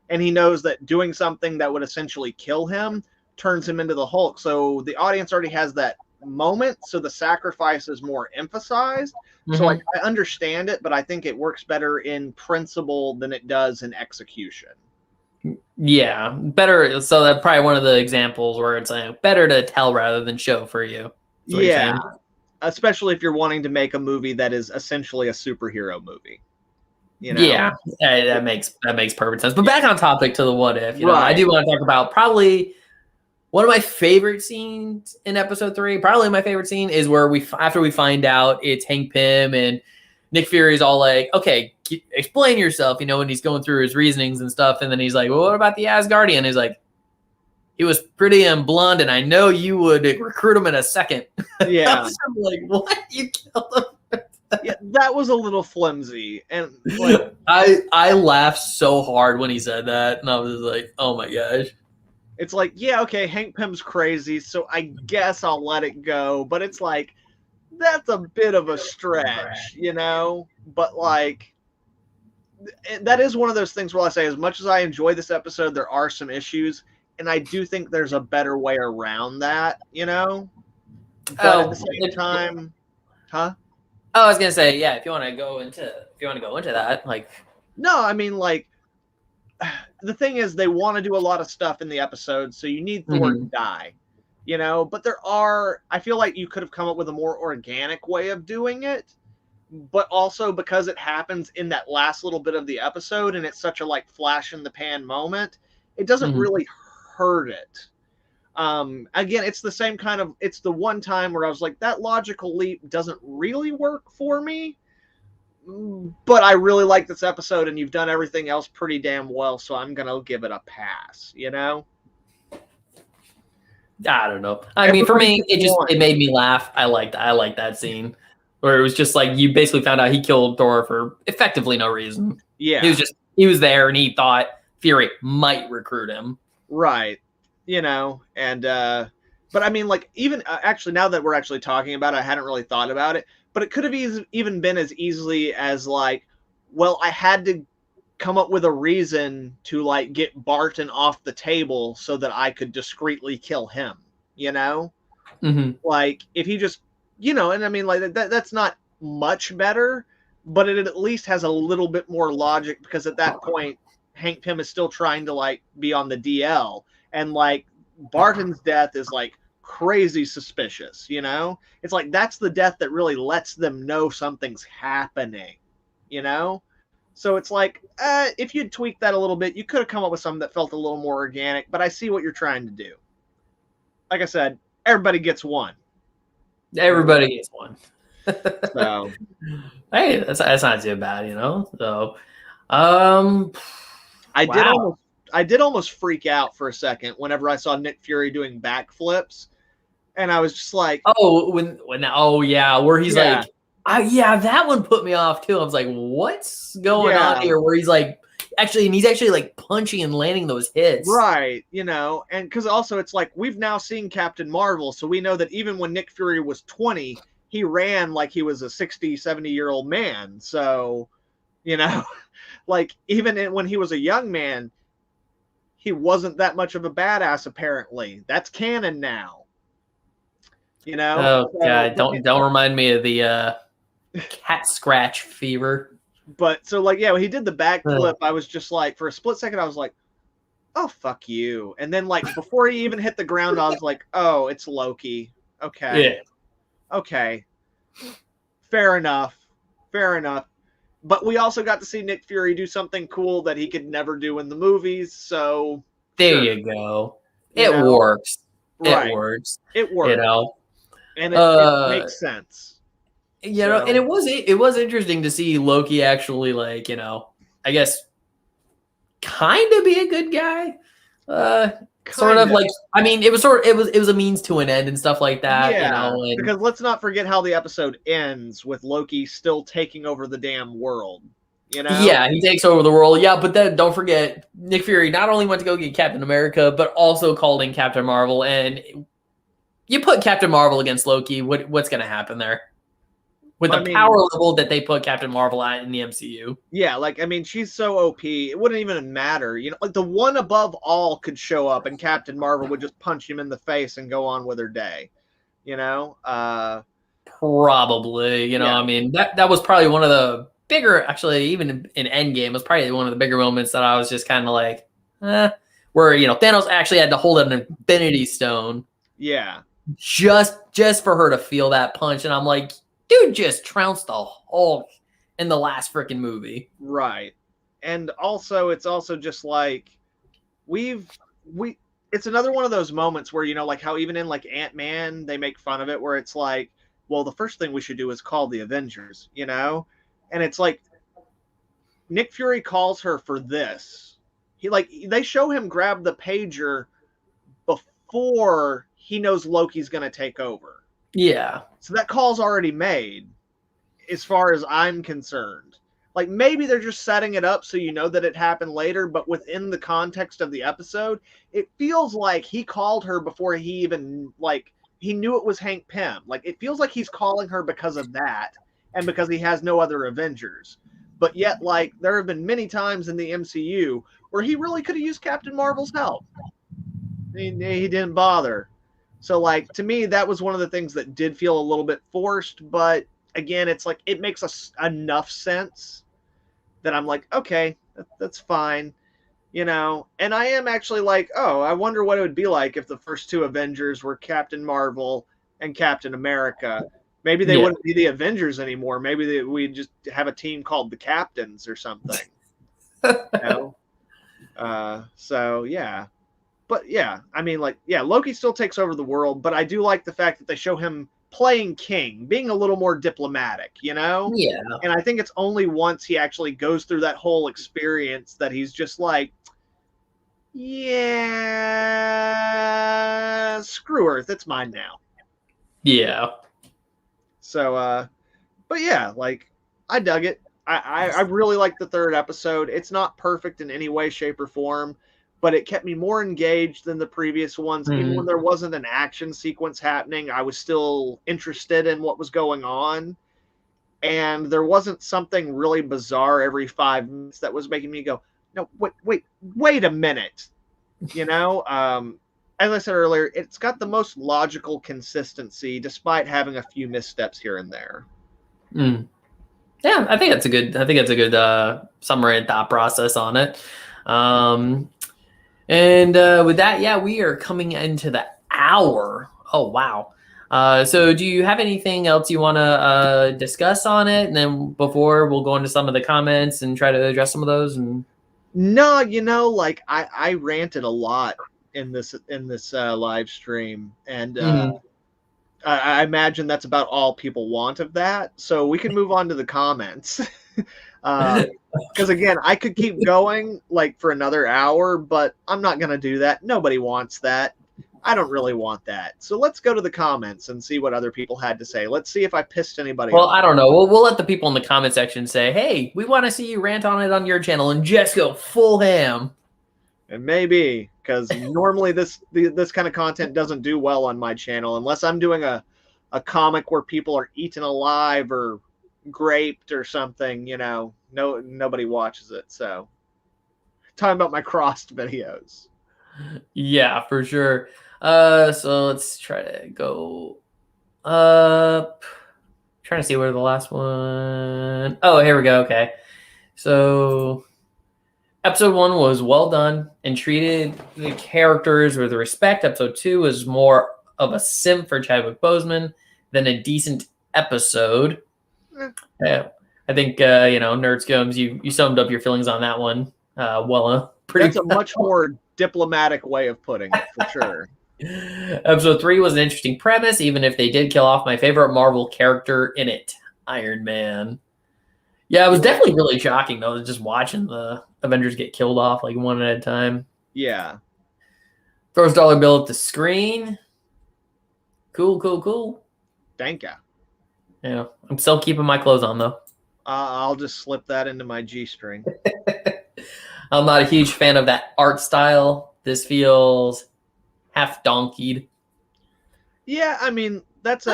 and he knows that doing something that would essentially kill him turns him into the Hulk. So the audience already has that moment, so the sacrifice is more emphasized. So I understand it, but I think it works better in principle than it does in execution. Yeah, better. So that's probably one of the examples where it's better to tell rather than show for you. Yeah, especially if you're wanting to make a movie that is essentially a superhero movie. Yeah, that makes perfect sense. But back on topic to the what if. I do want to talk about probably one of my favorite scenes in episode 3. Probably my favorite scene is where after we find out it's Hank Pym and Nick Fury's all like, okay, explain yourself, when he's going through his reasonings and stuff. And then he's like, well, what about the Asgardian? He's like, he was pretty and blonde, and I know you would recruit him in a second. Yeah. I was like, what? You killed him? Yeah, that was a little flimsy. And I laughed so hard when he said that. And I was like, oh my gosh. It's like, yeah, okay, Hank Pym's crazy, so I guess I'll let it go. But it's like, that's a bit of a stretch, But that is one of those things where I say, as much as I enjoy this episode, there are some issues, and I do think there's a better way around that, But at the same time, huh? Oh, I was gonna say, yeah. If you want to go into that, no, I mean, the thing is, they want to do a lot of stuff in the episode, so you need Thor to die. But I feel like you could have come up with a more organic way of doing it, but also because it happens in that last little bit of the episode and it's such a flash in the pan moment, it doesn't really hurt it. Again, it's the same it's the one time where I was like, that logical leap doesn't really work for me, but I really like this episode and you've done everything else pretty damn well, so I'm gonna give it a pass, I don't know. I mean, for Everybody me, gets one. it made me laugh. I liked that scene where it was just like you basically found out he killed Thor for effectively no reason. Yeah. He was there and he thought Fury might recruit him. Right. And but I mean, like, even actually, now that we're actually talking about it, I hadn't really thought about it, but it could have even been as easily as like, well, I had to come up with a reason to like get Barton off the table so that I could discreetly kill him, Mm-hmm. Like if he just, and I mean, like that's not much better, but it at least has a little bit more logic because at that point Hank Pym is still trying to like be on the DL, and like Barton's death is like crazy suspicious, It's like that's the death that really lets them know something's happening, So it's like, if you'd tweaked that a little bit, you could have come up with something that felt a little more organic, but I see what you're trying to do. Like I said, everybody gets one. Everybody gets one. So, hey, that's not too bad, So, I did almost freak out for a second whenever I saw Nick Fury doing backflips, and I was just like, where he's like, that one put me off too. I was like, what's going on here? Where he's like, he's actually like punching and landing those hits, right? And because also it's like we've now seen Captain Marvel, so we know that even when Nick Fury was 20, he ran like he was a 60, 70-year-old man. So, like even when he was a young man, he wasn't that much of a badass. Apparently, that's canon now. Oh god, don't remind me of the cat scratch fever. But so like, when he did the backflip, I was just like, for a split second, I was like, oh, fuck you. And then like, before he even hit the ground, I was like, oh, it's Loki. Okay. Yeah. Okay. Fair enough. But we also got to see Nick Fury do something cool that he could never do in the movies. So there you go. It works. Right. It works. It works. And it makes sense. And it was interesting to see Loki actually, like, I guess kind of be a good guy. Sort of like, I mean, it was a means to an end and stuff like that. Because let's not forget how the episode ends with Loki still taking over the damn world. Yeah, he takes over the world. Yeah, but then don't forget, Nick Fury not only went to go get Captain America, but also called in Captain Marvel. And you put Captain Marvel against Loki, what's going to happen there? With the power level that they put Captain Marvel at in the MCU. Yeah, like, I mean, she's so OP, it wouldn't even matter. Like the one above all could show up and Captain Marvel would just punch him in the face and go on with her day. Probably, I mean, that was probably one of the bigger, actually, even in Endgame, was probably one of the bigger moments that I was just kind of like, where, Thanos actually had to hold an Infinity Stone. Yeah. Just for her to feel that punch. And I'm like, dude just trounced the Hulk in the last freaking movie. Right. And also, it's also just like, it's another one of those moments where, like how even in like Ant-Man, they make fun of it where it's like, well, the first thing we should do is call the Avengers, And it's like, Nick Fury calls her for this. They show him grab the pager before he knows Loki's going to take over. Yeah. So that call's already made, as far as I'm concerned. Like, maybe they're just setting it up so you know that it happened later, but within the context of the episode, it feels like he called her before he even, like, he knew it was Hank Pym. Like, it feels like he's calling her because of that, and because he has no other Avengers. But yet, like, there have been many times in the MCU where he really could have used Captain Marvel's help. He didn't bother. So, like, to me, that was one of the things that did feel a little bit forced. But, again, it's like, it makes enough sense that I'm like, okay, that's fine. And I am actually like, oh, I wonder what it would be like if the first two Avengers were Captain Marvel and Captain America. Maybe they wouldn't be the Avengers anymore. Maybe we'd just have a team called the Captains or something. So, yeah. But yeah, I mean, like, yeah, Loki still takes over the world, but I do like the fact that they show him playing king, being a little more diplomatic, Yeah. And I think it's only once he actually goes through that whole experience that he's just like, yeah, screw Earth, it's mine now. Yeah. So, but yeah, like I dug it. I really liked the third episode. It's not perfect in any way, shape, or form, but it kept me more engaged than the previous ones. Even when there wasn't an action sequence happening, I was still interested in what was going on. And there wasn't something really bizarre every 5 minutes that was making me go, no, wait a minute. You know, as I said earlier, it's got the most logical consistency despite having a few missteps here and there. Yeah, I think that's a good summary and thought process on it. And with that, yeah, we are coming into the hour. Oh wow. So do you have anything else you want to discuss on it? And then before we'll go into some of the comments and try to address some of those. And no, like I ranted a lot in this live stream, and I imagine that's about all people want of that. So we can move on to the comments. Because again, I could keep going like for another hour, but I'm not going to do that. Nobody wants that. I don't really want that. So let's go to the comments and see what other people had to say. Let's see if I pissed anybody off. I don't know. We'll let the people in the comment section say, hey, we want to see you rant on it on your channel and just go full ham. And maybe, because normally this kind of content doesn't do well on my channel unless I'm doing a comic where people are eaten alive or graped or something, nobody watches it. So talking about my crossed videos. Yeah, for sure. So let's try to go up. Trying to see where the last one. Oh, here we go. Okay. So episode 1 was well done and treated the characters with respect. Episode 2 was more of a simp for Chadwick Boseman than a decent episode. Yeah, I think Nerdscums, you summed up your feelings on that one. That's a much more diplomatic way of putting it, for sure. Episode 3 was an interesting premise, even if they did kill off my favorite Marvel character in it, Iron Man. Yeah, it was definitely really shocking though, just watching the Avengers get killed off like one at a time. Yeah. Throws dollar bill at the screen. Cool. Thank you. Yeah, I'm still keeping my clothes on though. I'll just slip that into my G-string. I'm not a huge fan of that art style. This feels half donkeyed. Yeah, I mean, that's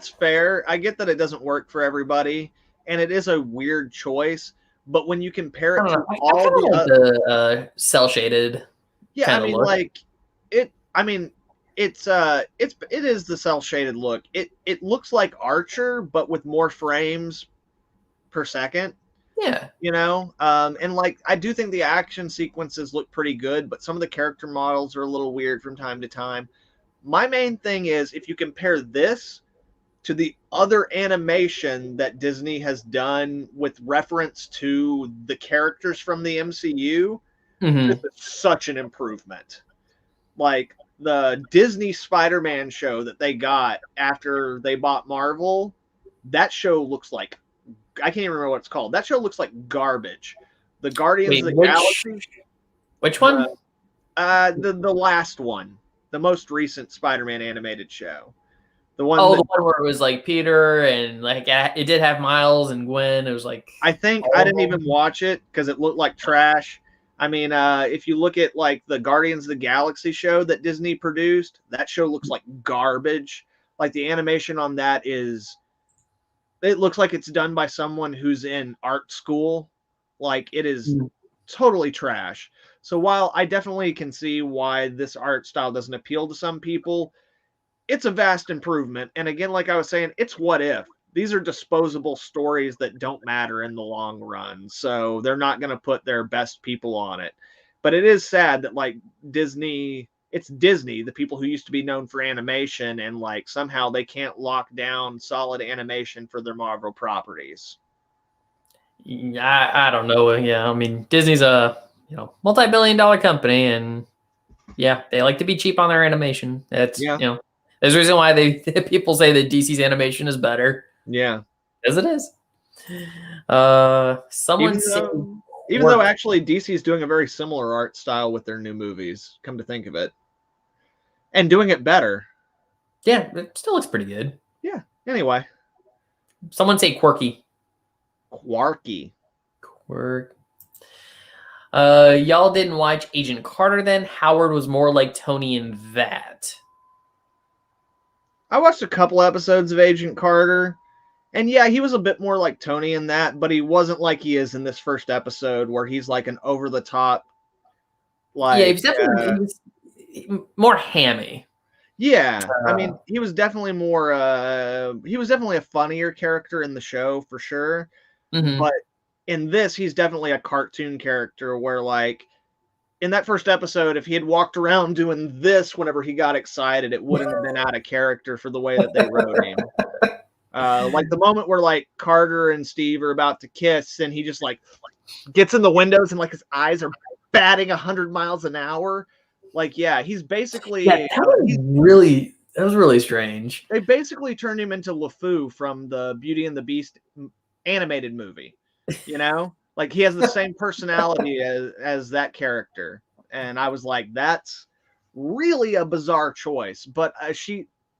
fair. I get that it doesn't work for everybody, and it is a weird choice. But when you compare it to all the cell shaded, yeah, I mean, look. Like it. I mean, it is the cell shaded look. It looks like Archer, but with more frames per second. Yeah. And like I do think the action sequences look pretty good, but some of the character models are a little weird from time to time. My main thing is if you compare this to the other animation that Disney has done with reference to the characters from the MCU, this is such an improvement. Like the Disney Spider-Man show that they got after they bought Marvel, that show looks like, I can't even remember what it's called. That show looks like garbage. The Guardians of the Galaxy. Which one? The last one. The most recent Spider-Man animated show. The one where it was like Peter and like it did have Miles and Gwen. It was like I think I didn't even watch it because it looked like trash. I mean, if you look at like the Guardians of the Galaxy show that Disney produced, that show looks like garbage. Like the animation on that it looks like it's done by someone who's in art school. Like it is totally trash. So while I definitely can see why this art style doesn't appeal to some people, it's a vast improvement. And again, like I was saying, it's what if. These are disposable stories that don't matter in the long run. So they're not going to put their best people on it. But it is sad that like Disney, it's Disney, the people who used to be known for animation, and like somehow they can't lock down solid animation for their Marvel properties. I don't know. Yeah, I mean, Disney's a multi-billion-dollar company, and yeah, they like to be cheap on their animation. That's there's a reason why people say that DC's animation is better. Yeah, as it is. Even though actually DC is doing a very similar art style with their new movies. Come to think of it, and doing it better. Yeah, it still looks pretty good. Yeah. Anyway, Someone say quirky. Quarky. Quirk. Y'all didn't watch Agent Carter then? Howard was more like Tony in that. I watched a couple episodes of Agent Carter, and yeah, he was a bit more like Tony in that, but he wasn't like he is in this first episode where he's like an over the top, like, yeah, he was definitely more hammy. Yeah, I mean, he was definitely more. He was definitely a funnier character in the show for sure, but in this, he's definitely a cartoon character. Where like in that first episode, if he had walked around doing this whenever he got excited, it wouldn't have been out of character for the way that they wrote him. Like the moment where like Carter and Steve are about to kiss, and he just like gets in the windows and like his eyes are batting 100 miles an hour. Like, yeah, he's basically that was really strange. They basically turned him into LeFou from the Beauty and the Beast animated movie. You know, like he has the same personality as that character, and I was like, that's really a bizarre choice. But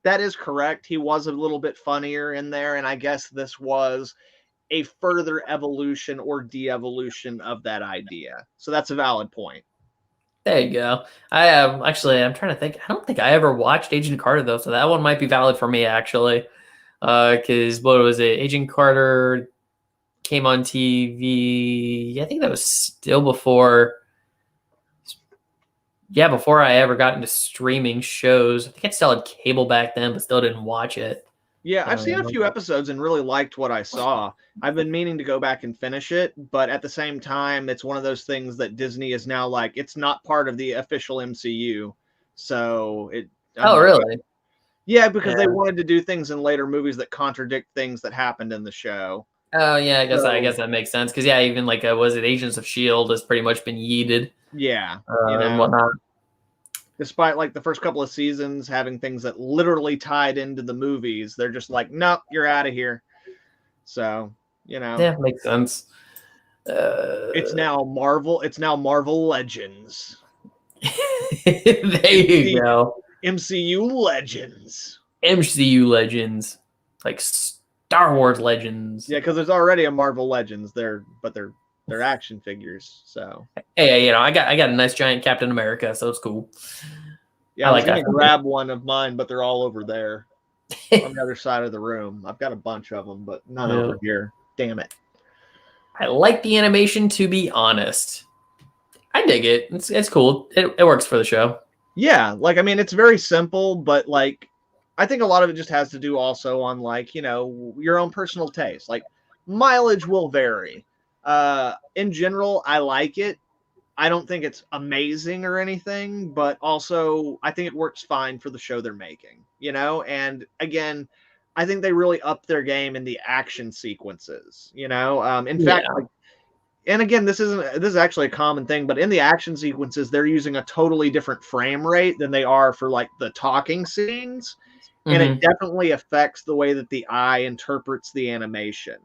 that is correct. He was a little bit funnier in there, and I guess this was a further evolution or de-evolution of that idea. So that's a valid point. There you go. I'm trying to think. I don't think I ever watched Agent Carter though, so that one might be valid for me actually. Because what was it? Agent Carter came on TV. I think that was still before. Yeah, before I ever got into streaming shows. I think I still had cable back then, but still didn't watch it. Yeah, I've seen a few episodes and really liked what I saw. I've been meaning to go back and finish it, but at the same time, it's one of those things that Disney is now like, it's not part of the official MCU. So Really? Yeah, because they wanted to do things in later movies that contradict things that happened in the show. Oh yeah, I guess that makes sense. Because yeah, even like was it Agents of S.H.I.E.L.D. has pretty much been yeeted. Yeah, and whatnot. Despite like the first couple of seasons having things that literally tied into the movies, they're just like, nope, you're out of here. So, yeah, makes sense. It's now Marvel. It's now Marvel Legends. There you go. MCU Legends. MCU Legends, like Star Wars Legends. Yeah, because there's already a Marvel Legends there, but they're action figures. So hey, I got a nice giant Captain America, so it's cool. Yeah, I was gonna grab one of mine, but they're all over there on the other side of the room. I've got a bunch of them, but none over here. Damn it! I like the animation, to be honest. I dig it. It's cool. It works for the show. Yeah, like I mean, it's very simple, but like I think a lot of it just has to do also on like your own personal taste. Like mileage will vary. In general, I like it. I don't think it's amazing or anything, but also I think it works fine for the show they're making, and again, I think they really upped their game in the action sequences, in fact, like, and again, this is actually a common thing, but in the action sequences, they're using a totally different frame rate than they are for like the talking scenes. And it definitely affects the way that the eye interprets the animation.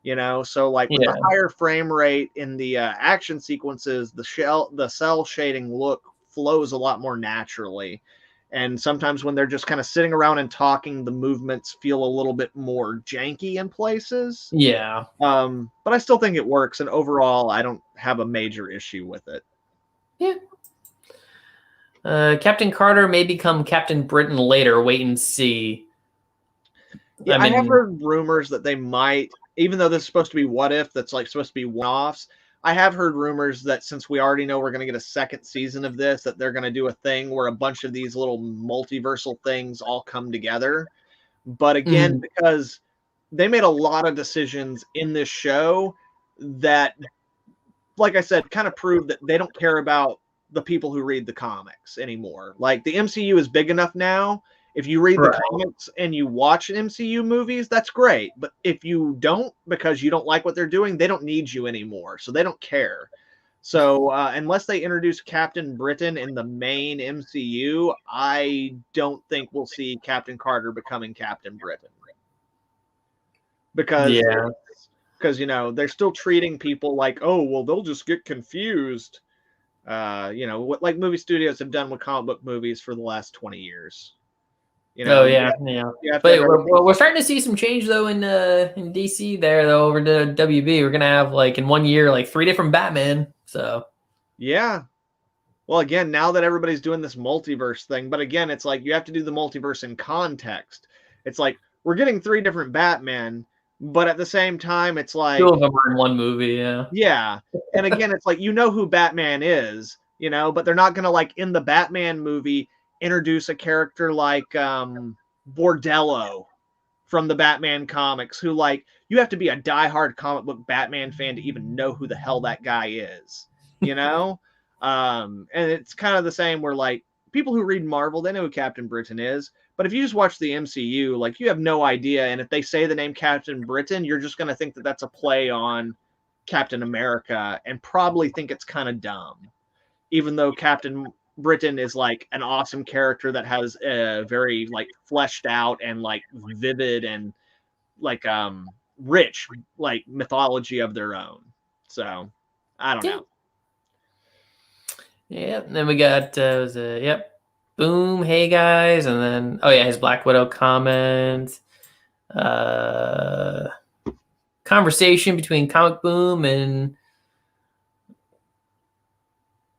So like with the higher frame rate in the action sequences, the cell shading look flows a lot more naturally. And sometimes when they're just kind of sitting around and talking, the movements feel a little bit more janky in places. Yeah. But I still think it works, and overall, I don't have a major issue with it. Yeah. Captain Carter may become Captain Britain later. Wait and see. Yeah, I have heard rumors that they might, even though this is supposed to be what if, that's like supposed to be one-offs. I have heard rumors that since we already know we're going to get a second season of this, that they're going to do a thing where a bunch of these little multiversal things all come together. But again, because they made a lot of decisions in this show that, like I said, kind of prove that they don't care about the people who read the comics anymore. Like the MCU is big enough now. If you read the comics and you watch MCU movies, that's great. But if you don't, because you don't like what they're doing, they don't need you anymore. So they don't care. So unless they introduce Captain Britain in the main MCU, I don't think we'll see Captain Carter becoming Captain Britain. Because they're still treating people like, oh, well, they'll just get confused. You know, what like movie studios have done with comic book movies for the last 20 years. You Oh know, yeah. you have to But have we're starting to see some change though in DC there though over to WB. We're gonna have like in 1 year like 3 different Batman. So yeah. Well, again, now that everybody's doing this multiverse thing, but again, it's like you have to do the multiverse in context. It's like we're getting 3 different Batman, but at the same time, it's 2 like, of them are in one movie. Yeah. yeah. And again, it's like you know who Batman is, you know, but they're not gonna like in the Batman movie introduce a character like Bordello from the Batman comics, who like you have to be a diehard comic book Batman fan to even know who the hell that guy is, you know? And it's kind of the same where like people who read Marvel, they know who Captain Britain is, but if you just watch the MCU, like you have no idea. And if they say the name Captain Britain, you're just going to think that that's a play on Captain America and probably think it's kind of dumb, even though Captain Britain is like an awesome character that has a very like fleshed out and like vivid and like rich like mythology of their own. So I don't know. Yep. And then we got boom, hey guys, and then his Black Widow comment. Conversation between Comic Boom and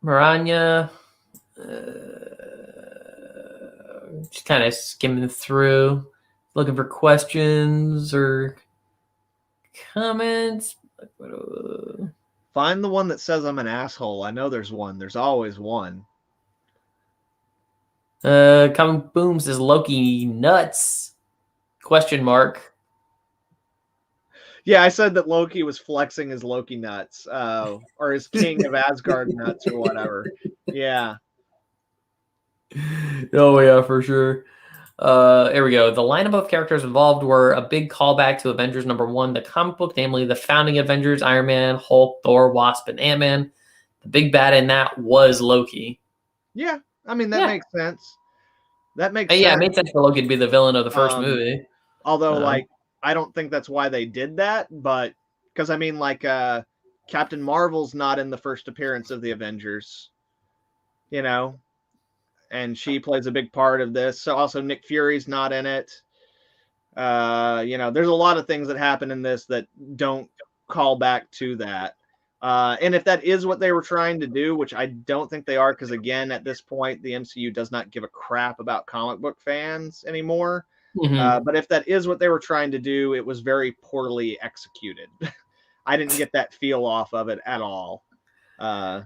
Maranya. Just kind of skimming through, looking for questions or comments. Find the one that says I'm an asshole. I know there's one. There's always one. Comic Boom says Loki nuts? Question mark. Yeah, I said that Loki was flexing his Loki nuts, or his King of Asgard nuts, or whatever. Yeah. Oh yeah, for sure. Here we go. The lineup of characters involved were a big callback to Avengers #1, the comic book, namely the founding Avengers: Iron Man, Hulk, Thor, Wasp, and Ant-Man. The big bad in that was Loki. Yeah, I mean that makes sense. That makes yeah, sense. it made sense for Loki to be the villain of the first movie. Although, like, I don't think that's why they did that, but because I mean, like, Captain Marvel's not in the first appearance of the Avengers, you know, and she plays a big part of this. So also Nick Fury's not in it. You know, there's a lot of things that happen in this that don't call back to that. And if that is what they were trying to do, which I don't think they are, because again, at this point, the MCU does not give a crap about comic book fans anymore. But if that is what they were trying to do, it was very poorly executed. I didn't get that feel off of it at all. Yeah.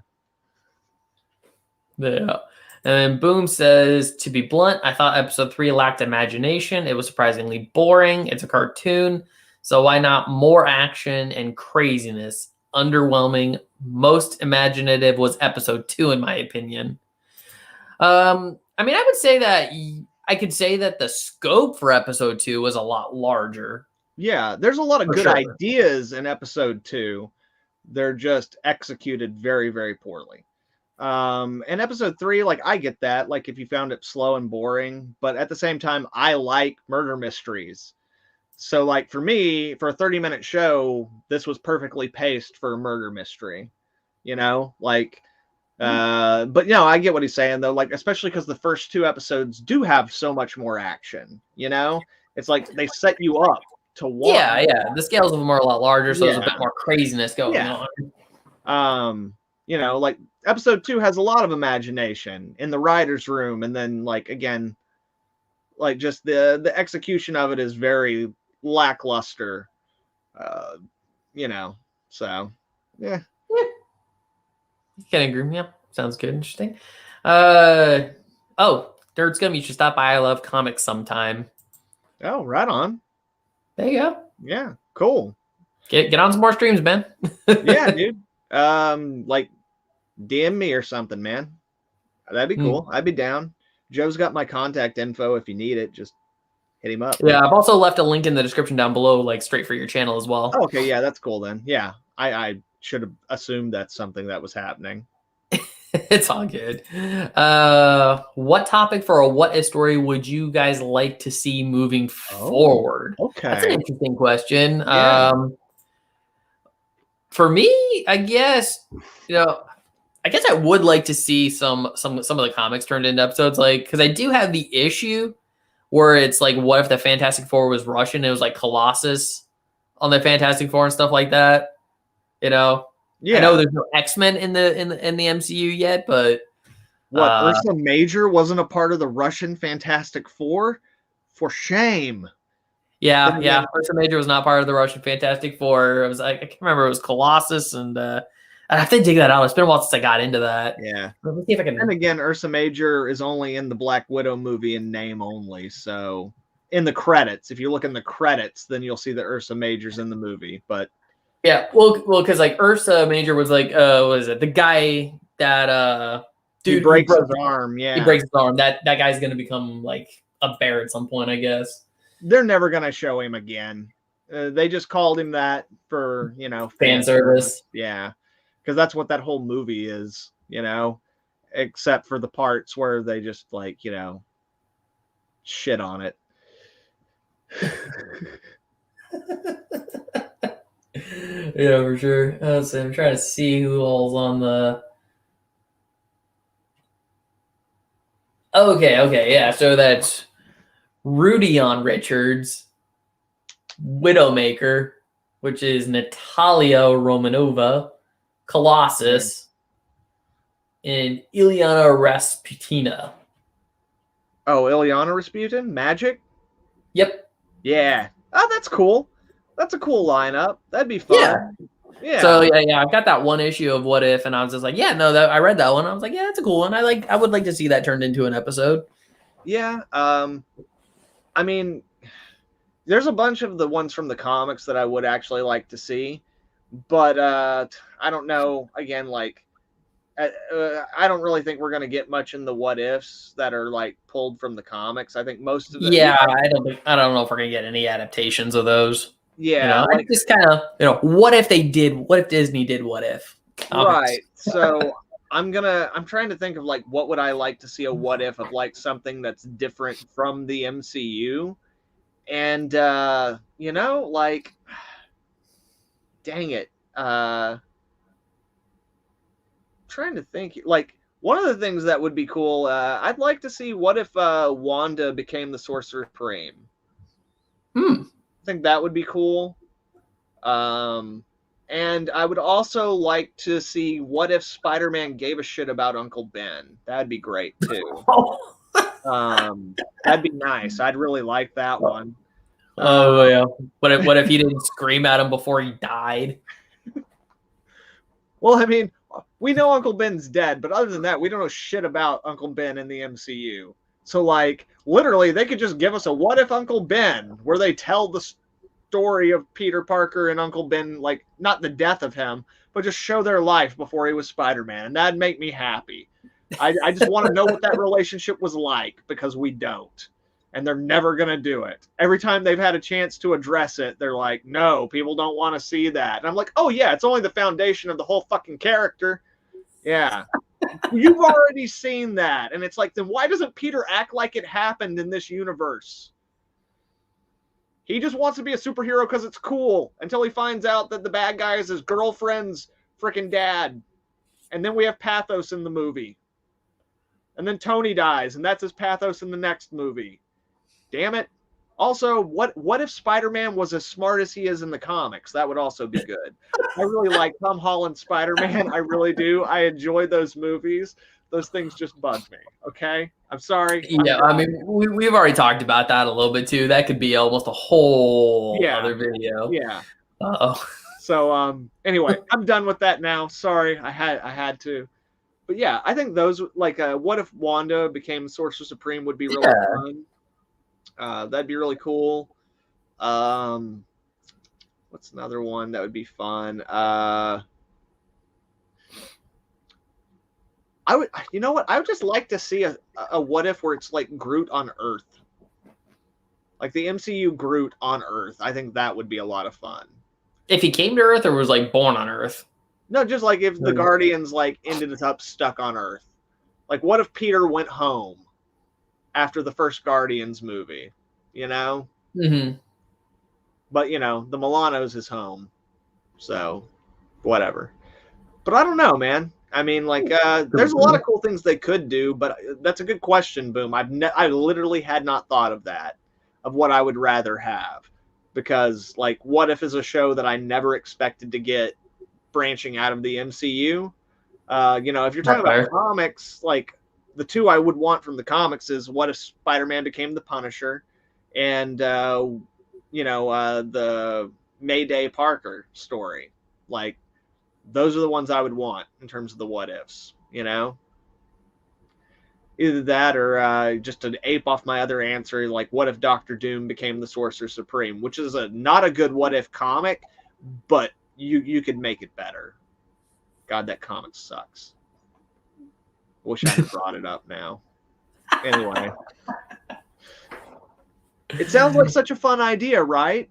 And then Boom says, to be blunt, I thought episode 3 lacked imagination. It was surprisingly boring. It's a cartoon. So why not more action and craziness? Underwhelming. Most imaginative was episode 2, in my opinion. I mean, I would say that I could say that the scope for episode 2 was a lot larger. Yeah, there's a lot of good ideas in episode 2. They're just executed very, very poorly. And episode 3, like, I get that, like, if you found it slow and boring, but at the same time, I like murder mysteries. So, like, for me, for a 30-minute show, this was perfectly paced for a murder mystery, you know, like, but, you know, I get what he's saying, though, like, especially because the first 2 episodes do have so much more action, you know? It's like they set you up to watch. Yeah. The scales of them are a lot larger, so there's a bit more craziness going on. You know, like, episode 2 has a lot of imagination in the writer's room, and then, like, again, like, just the execution of it is very lackluster, you know, so, yeah. Can agree. Yeah, sounds good. Interesting. Nerdscum, you should stop by. I love comics sometime. Oh, right on. There you go. Yeah, cool. Get on some more streams, man. Yeah, dude. Like, DM me or something, man. That'd be cool. I'd be down. Joe's got my contact info if you need it. Just hit him up. Yeah, I've also left a link in the description down below, like straight for your channel as well. Oh, okay, yeah, that's cool then. Yeah, I should have assumed that's something that was happening. It's all good. What topic for a what if story would you guys like to see moving forward? Okay, that's an interesting question. Yeah. For me, I guess, you know, I guess I would like to see some of the comics turned into episodes, like, because I do have the issue where it's like, what if the Fantastic Four was Russian? It was like Colossus on the Fantastic Four and stuff like that. You know, I know there's no X-Men in the MCU yet, but what, Ursa Major wasn't a part of the Russian Fantastic Four? For shame. Yeah. Ursa Major was not part of the Russian Fantastic Four. It was I can't remember. It was Colossus, and I have to dig that out. It's been a while since I got into that. Yeah. Let me see if I can. And again, Ursa Major is only in the Black Widow movie in name only. So in the credits, if you look in the credits, then you'll see that Ursa Major's in the movie. But yeah, well, because like Ursa Major was like, what is it? The guy that dude breaks his arm. Yeah, he breaks his arm. That guy's gonna become like a bear at some point, I guess. They're never gonna show him again. They just called him that for fan service. Yeah, because that's what that whole movie is. Except for the parts where they just like shit on it. Yeah, for sure. So I'm trying to see who all's on the. Okay, yeah. So that's Rudion Richards, Widowmaker, which is Natalia Romanova, Colossus, and Ilyana Rasputina. Oh, Ilyana Rasputin? Magic? Yep. Yeah. Oh, that's cool. That's a cool lineup. That'd be fun. Yeah. So yeah, I've got that one issue of What If, and I was just like, I read that one. I was like, yeah, that's a cool one. I would like to see that turned into an episode. Yeah. I mean, there's a bunch of the ones from the comics that I would actually like to see, but I don't know. Again, like, I don't really think we're going to get much in the what ifs that are like pulled from the comics. I think most of them. Yeah, I don't know if we're going to get any adaptations of those. Yeah, like, just kind of, what if Disney did What If? Right. So I'm trying to think of like, what would I like to see a what if of, like, something that's different from the MCU. And, like, dang it. Trying to think, like, one of the things that would be cool, I'd like to see what if Wanda became the Sorcerer Supreme. I think that would be cool. And I would also like to see what if Spider-Man gave a shit about Uncle Ben. That'd be great too. That'd be nice. I'd really like that one. Oh yeah. What if he didn't scream at him before he died? Well, I mean, we know Uncle Ben's dead, but other than that, we don't know shit about Uncle Ben in the MCU. So, like, literally, they could just give us a what if Uncle Ben, where they tell the story of Peter Parker and Uncle Ben, like, not the death of him, but just show their life before he was Spider-Man. And that'd make me happy. I just want to know what that relationship was like, because we don't. And they're never going to do it. Every time they've had a chance to address it, they're like, no, people don't want to see that. And I'm like, oh, yeah, it's only the foundation of the whole fucking character. Yeah. You've already seen that. And it's like, then why doesn't Peter act like it happened in this universe? He just wants to be a superhero because it's cool, until he finds out that the bad guy is his girlfriend's freaking dad. And then we have pathos in the movie. And then Tony dies, and that's his pathos in the next movie. Damn it. Also, what if Spider-Man was as smart as he is in the comics? That would also be good. I really like Tom Holland's Spider-Man. I really do. I enjoy those movies. Those things just bug me. Okay? I'm sorry. Yeah, I mean, we've already talked about that a little bit too. That could be almost a whole other video. Yeah. Uh-oh. So, anyway, I'm done with that now. Sorry, I had to. But yeah, I think those, like, what if Wanda became Sorcerer Supreme would be really fun. That'd be really cool. What's another one that would be fun? I would, you know what? I would just like to see a what if where it's like Groot on Earth, like the MCU Groot on Earth. I think that would be a lot of fun. If he came to Earth or was like born on Earth? No, just like if the Guardians like ended up stuck on Earth. Like, what if Peter went home after the first Guardians movie? You know? Mm-hmm. But, you know, the Milano's his home. So, whatever. But I don't know, man. I mean, like, there's a lot of cool things they could do, but that's a good question, Boom. I literally had not thought of that, of what I would rather have, because like, What If is a show that I never expected to get branching out of the MCU. You know, if you're talking about comics, like the two I would want from the comics is what if Spider-Man became the Punisher, and you know, the Mayday Parker story, like. Those are the ones I would want in terms of the what ifs, you know? Either that or just an ape off my other answer, like what if Doctor Doom became the Sorcerer Supreme, which is not a good what if comic, but you could make it better. God, that comic sucks. Wish I had brought it up now. Anyway. It sounds like such a fun idea, right?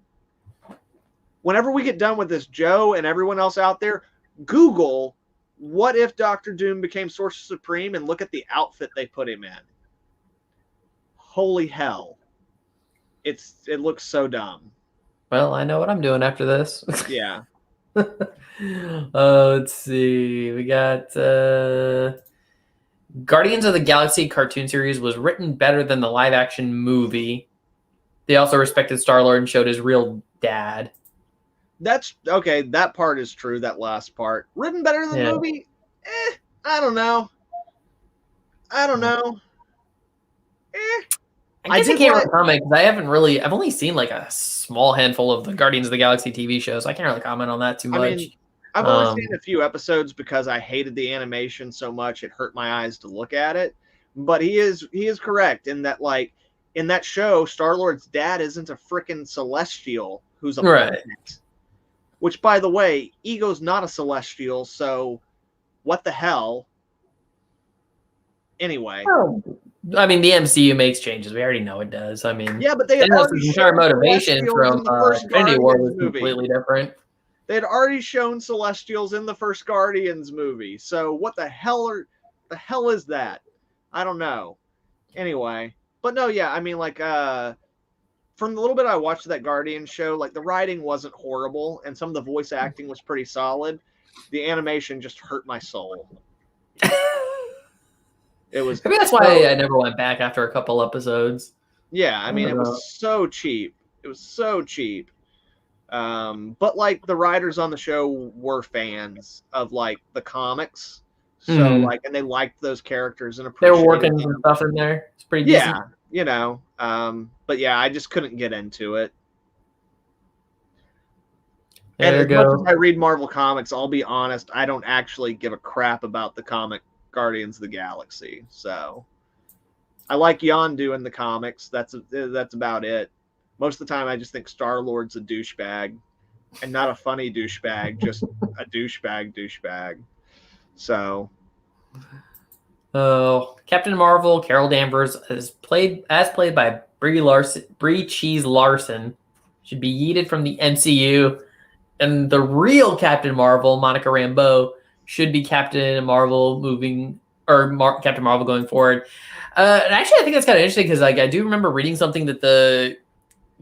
Whenever we get done with this, Joe and everyone else out there, Google what if Doctor Doom became Sorcerer Supreme and look at the outfit they put him in. Holy hell. It looks so dumb. Well, I know what I'm doing after this. Yeah. Let's see. We got Guardians of the Galaxy cartoon series was written better than the live action movie. They also respected Star-Lord and showed his real dad. That's okay. That part is true. That last part, written better than the movie. I don't know. I guess I can't really comment because I've only seen like a small handful of the Guardians of the Galaxy TV shows. So I can't really comment on that too much. I mean, I've only seen a few episodes because I hated the animation so much it hurt my eyes to look at it. But he is correct in that, like, in that show, Star-Lord's dad isn't a freaking Celestial who's a planet. Which, by the way, Ego's not a Celestial, so what the hell? Anyway. Oh, I mean, the MCU makes changes. We already know it does. I mean, yeah, but they had already entire motivation from Infinity War was completely different. They had already shown Celestials in the first Guardians movie, so what the hell is that? I don't know. Anyway, but no, yeah, I mean, like, from the little bit I watched of that Guardians show, like, the writing wasn't horrible, and some of the voice acting was pretty solid. The animation just hurt my soul. It was. Maybe that's why I never went back after a couple episodes. Yeah, I mean, it was so cheap. It was so cheap. But like the writers on the show were fans of like the comics, so like, and they liked those characters and appreciated. They were working some stuff in there. It's pretty decent. Yeah, you know. But yeah, I just couldn't get into it. And as much as I read Marvel comics, I'll be honest, I don't actually give a crap about the comic Guardians of the Galaxy. So I like Yondu in the comics. That's about it. Most of the time, I just think Star-Lord's a douchebag, and not a funny douchebag, just a douchebag. So, Captain Marvel, Carol Danvers is played by Brie Cheese Larson, should be yeeted from the MCU, and the real Captain Marvel, Monica Rambeau, should be Captain Marvel Captain Marvel going forward. And actually, I think that's kind of interesting because, like, I do remember reading something that the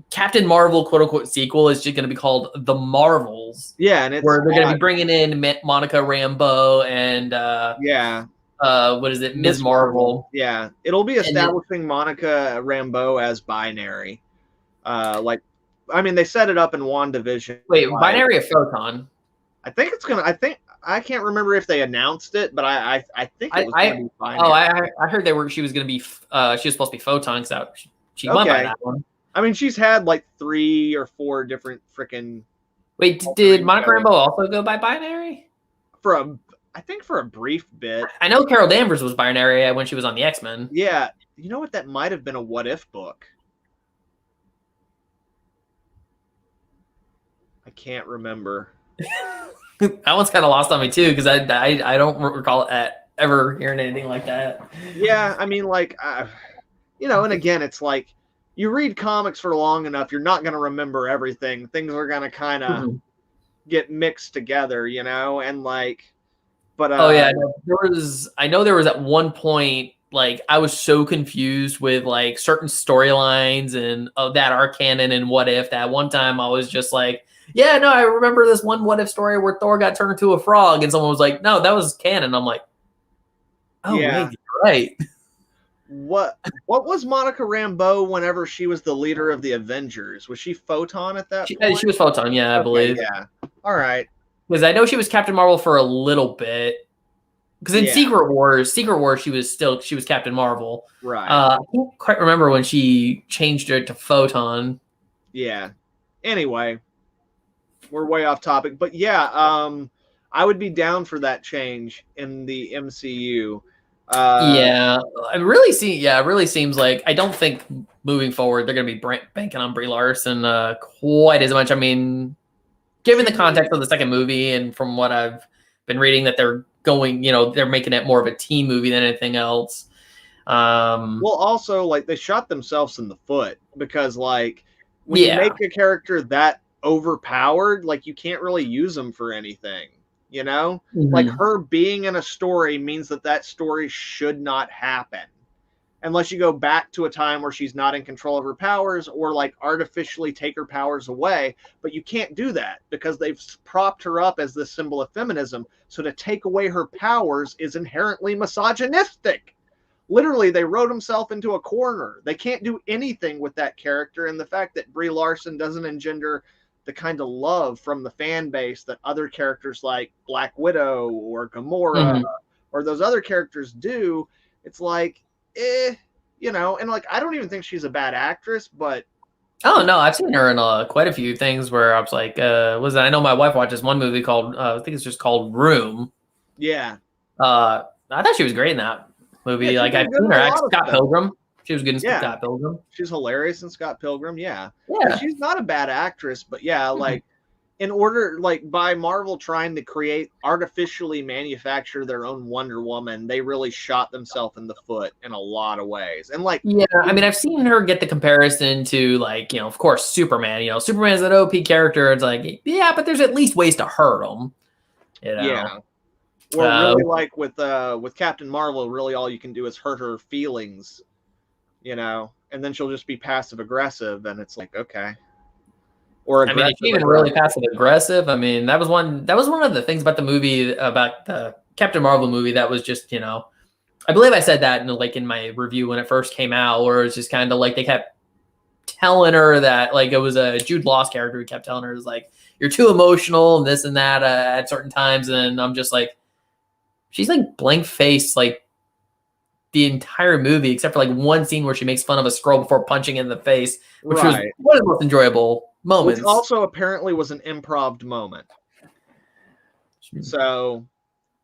Captain Marvel quote unquote sequel is just going to be called The Marvels. Yeah, and it's where they're going to be bringing in Monica Rambeau and what is it, Ms. Marvel? Yeah, it'll be establishing Monica Rambeau as binary. Like, I mean, they set it up in WandaVision. Wait, binary or photon? I think it's gonna. I can't remember if they announced it, but I think it was going to be binary. Oh, I heard she was going to be. She was supposed to be photon. So she went by that one. I mean, she's had like 3 or 4 different freaking. Wait, did Monica Rambeau also go by binary? I think for a brief bit. I know Carol Danvers was binary when she was on the X-Men. Yeah, you know what? That might have been a What If book. I can't remember. That one's kind of lost on me too because I don't recall ever hearing anything like that. Yeah, I mean, like, you know, and again, it's like you read comics for long enough, you're not going to remember everything. Things are going to kind of get mixed together, you know, and like, but I know there was at one point, like, I was so confused with like certain storylines and that are canon and What If that one time I was just like, Yeah, no, I remember this one what if story where Thor got turned into a frog, and someone was like, "No, that was canon." I'm like, "Oh Yeah. wait, you're right." What was Monica Rambeau whenever she was the leader of the Avengers? Was she Photon at that point? She was Photon, yeah, I Okay, believe. yeah. All right. Because I know she was Captain Marvel for a little bit. Because in Yeah. Secret Wars, she was Captain Marvel. Right. I can't quite remember when she changed it to Photon. Yeah. Anyway, we're way off topic, but yeah, I would be down for that change in the MCU. Yeah, it really seems like I don't think moving forward they're going to be banking on Brie Larson quite as much. I mean, given the context of the second movie and from what I've been reading, that they're going, they're making it more of a team movie than anything else. Well, also, like, they shot themselves in the foot because, like, when you make a character that overpowered, like, you can't really use them for anything, you know? Like, her being in a story means that story should not happen unless you go back to a time where she's not in control of her powers or, like, artificially take her powers away. But you can't do that because they've propped her up as this symbol of feminism. So to take away her powers is inherently misogynistic. Literally, they wrote himself into a corner. They can't do anything with that character, and the fact that Brie Larson doesn't engender the kind of love from the fan base that other characters like Black Widow or Gamora or those other characters do, it's like, and like, I don't even think she's a bad actress, but oh no, I've seen her in quite a few things where I was like, I know my wife watches one movie called I think it's just called Room. Yeah. I thought she was great in that movie. Yeah, like I've seen her act Scott Pilgrim. She was good in Scott Pilgrim. She's hilarious in Scott Pilgrim. Yeah. Yeah. She's not a bad actress, but yeah, like in order, like by Marvel trying to artificially manufacture their own Wonder Woman, they really shot themselves in the foot in a lot of ways. And like, yeah, I mean, I've seen her get the comparison to like, of course, Superman. Superman's an OP character. It's like, yeah, but there's at least ways to hurt him. Yeah. Or really, like with Captain Marvel, really all you can do is hurt her feelings, and then she'll just be passive aggressive, and it's like, okay. Or I mean, is she even really passive aggressive? I mean, that was one of the things about the movie, about the Captain Marvel movie, that was just, I believe I said that in my review when it first came out, where it's just kind of like they kept telling her that, like, it was a Jude Law's character who kept telling her, is like, you're too emotional and this and that at certain times, and I'm just like, she's like blank faced like the entire movie, except for like one scene where she makes fun of a scroll before punching in the face, which was one of the most enjoyable moments. Which also apparently was an improv moment. So,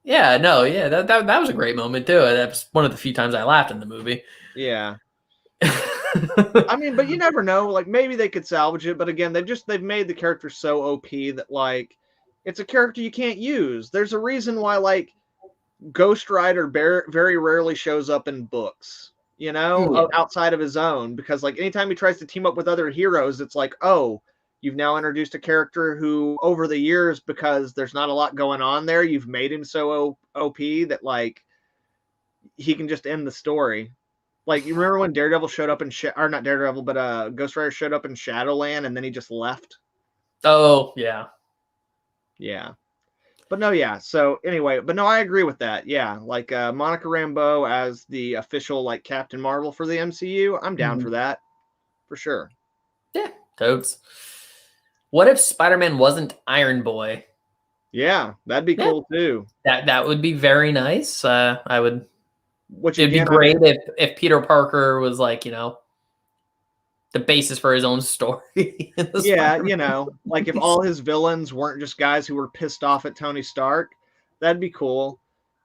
that was a great moment too. That's one of the few times I laughed in the movie. Yeah. I mean, but you never know. Like, maybe they could salvage it, but again, they've made the character so OP that, like, it's a character you can't use. There's a reason why, like, Ghost Rider very rarely shows up in books, outside of his own, because like anytime he tries to team up with other heroes, it's like, oh, you've now introduced a character who over the years, because there's not a lot going on there, you've made him so OP that like he can just end the story. Like, you remember when Daredevil showed up in not Daredevil, but Ghost Rider showed up in Shadowland and then he just left? Oh, yeah. Yeah. But no, yeah. So anyway, but no, I agree with that. Yeah, like Monica Rambeau as the official like Captain Marvel for the MCU, I'm down for that, for sure. Yeah, totes. What if Spider-Man wasn't Iron Boy? Yeah, that'd be cool too. That would be very nice. I would. It'd be great if Peter Parker was like, the basis for his own story. Yeah, like if all his villains weren't just guys who were pissed off at Tony Stark, that'd be cool.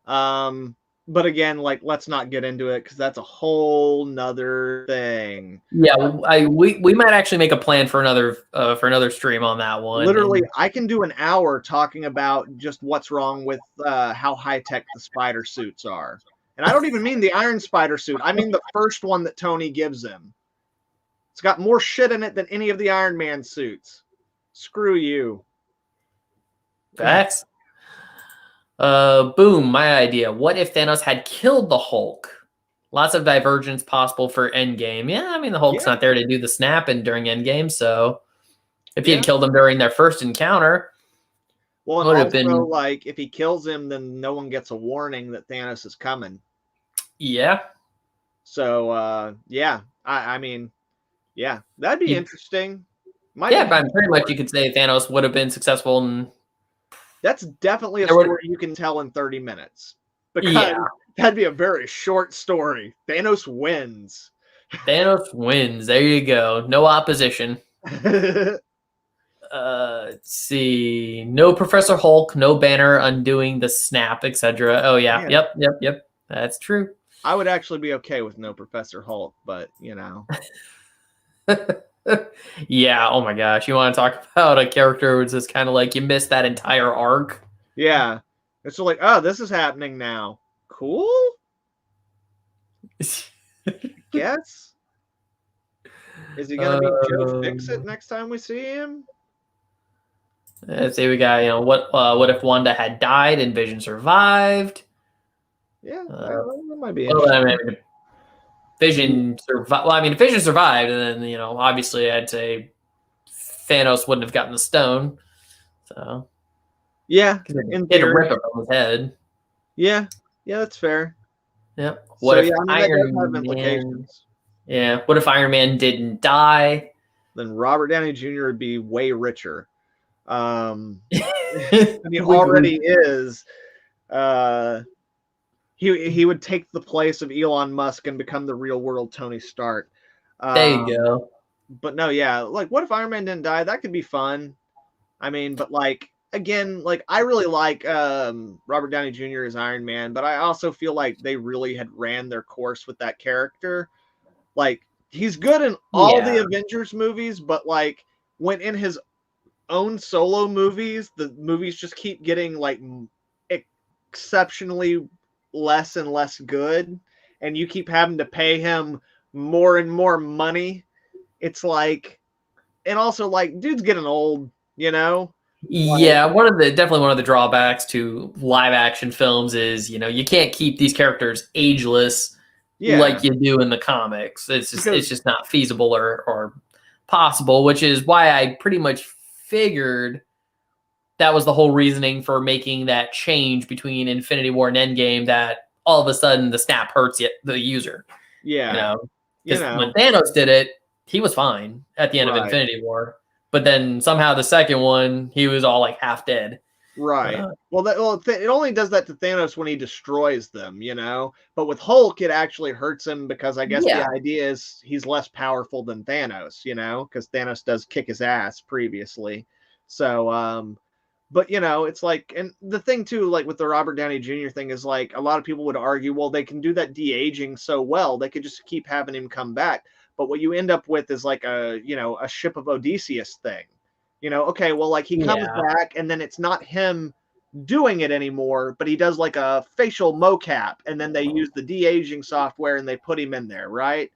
But again, like, let's not get into it because that's a whole nother thing. Yeah, we might actually make a plan for another stream on that one. Literally, I can do an hour talking about just what's wrong with how high tech the spider suits are, and I don't even mean the Iron Spider suit. I mean the first one that Tony gives him. It's got more shit in it than any of the Iron Man suits. Screw you. Facts. Boom, my idea. What if Thanos had killed the Hulk? Lots of divergence possible for Endgame. Yeah, I mean, the Hulk's not there to do the snap during Endgame, so... If he had killed him during their first encounter, well, and would have also, been like, if he kills him, then no one gets a warning that Thanos is coming. yeah. So, yeah, I mean, yeah, that'd be interesting. Yeah, but pretty much you could say Thanos would have been successful. And that's definitely a story you can tell in 30 minutes. Because that'd be a very short story. Thanos wins. Thanos wins. There you go. No opposition. Let's see. No Professor Hulk, no Banner undoing the snap, etc. Oh yeah. Man. Yep. That's true. I would actually be okay with no Professor Hulk, but you know. Yeah, oh my gosh. You want to talk about a character who's just kind of like you missed that entire arc? Yeah. It's like, oh, this is happening now. Cool? Guess? Is he gonna be Joe Fix-It next time we see him? Let's see, we got, what if Wanda had died and Vision survived? Yeah, that might be interesting. Well, I mean, Vision survived. Well, I mean, if Vision survived, and then, obviously I'd say Thanos wouldn't have gotten the stone. So yeah, in theory, rip it from his head. Yeah, that's fair. Yeah. What if Iron have implications? Yeah. What if Iron Man didn't die? Then Robert Downey Jr. would be way richer. He already is. He would take the place of Elon Musk and become the real world Tony Stark. There you go. But no, yeah, like what if Iron Man didn't die? That could be fun. I mean, but like again, like I really like Robert Downey Jr. as Iron Man, but I also feel like they really had ran their course with that character. Like he's good in all the Avengers movies, but like when in his own solo movies, the movies just keep getting like exceptionally less and less good, and you keep having to pay him more and more money. It's like, and also like dude's getting old, Yeah, definitely one of the drawbacks to live action films is, you can't keep these characters ageless like you do in the comics. It's just not feasible or possible, which is why I pretty much figured that was the whole reasoning for making that change between Infinity War and Endgame, that all of a sudden the snap hurts the user. Yeah. Because when Thanos did it, he was fine at the end of Infinity War. But then somehow the second one, he was all like half dead. Right. It only does that to Thanos when he destroys them, But with Hulk, it actually hurts him because I guess the idea is he's less powerful than Thanos, because Thanos does kick his ass previously. So, but it's like, and the thing too, like with the Robert Downey Jr. thing is like a lot of people would argue, well, they can do that de-aging so well, they could just keep having him come back. But what you end up with is like a Ship of Odysseus thing. Okay, well, like he comes back and then it's not him doing it anymore, but he does like a facial mocap, and then they use the de-aging software and they put him in there, right?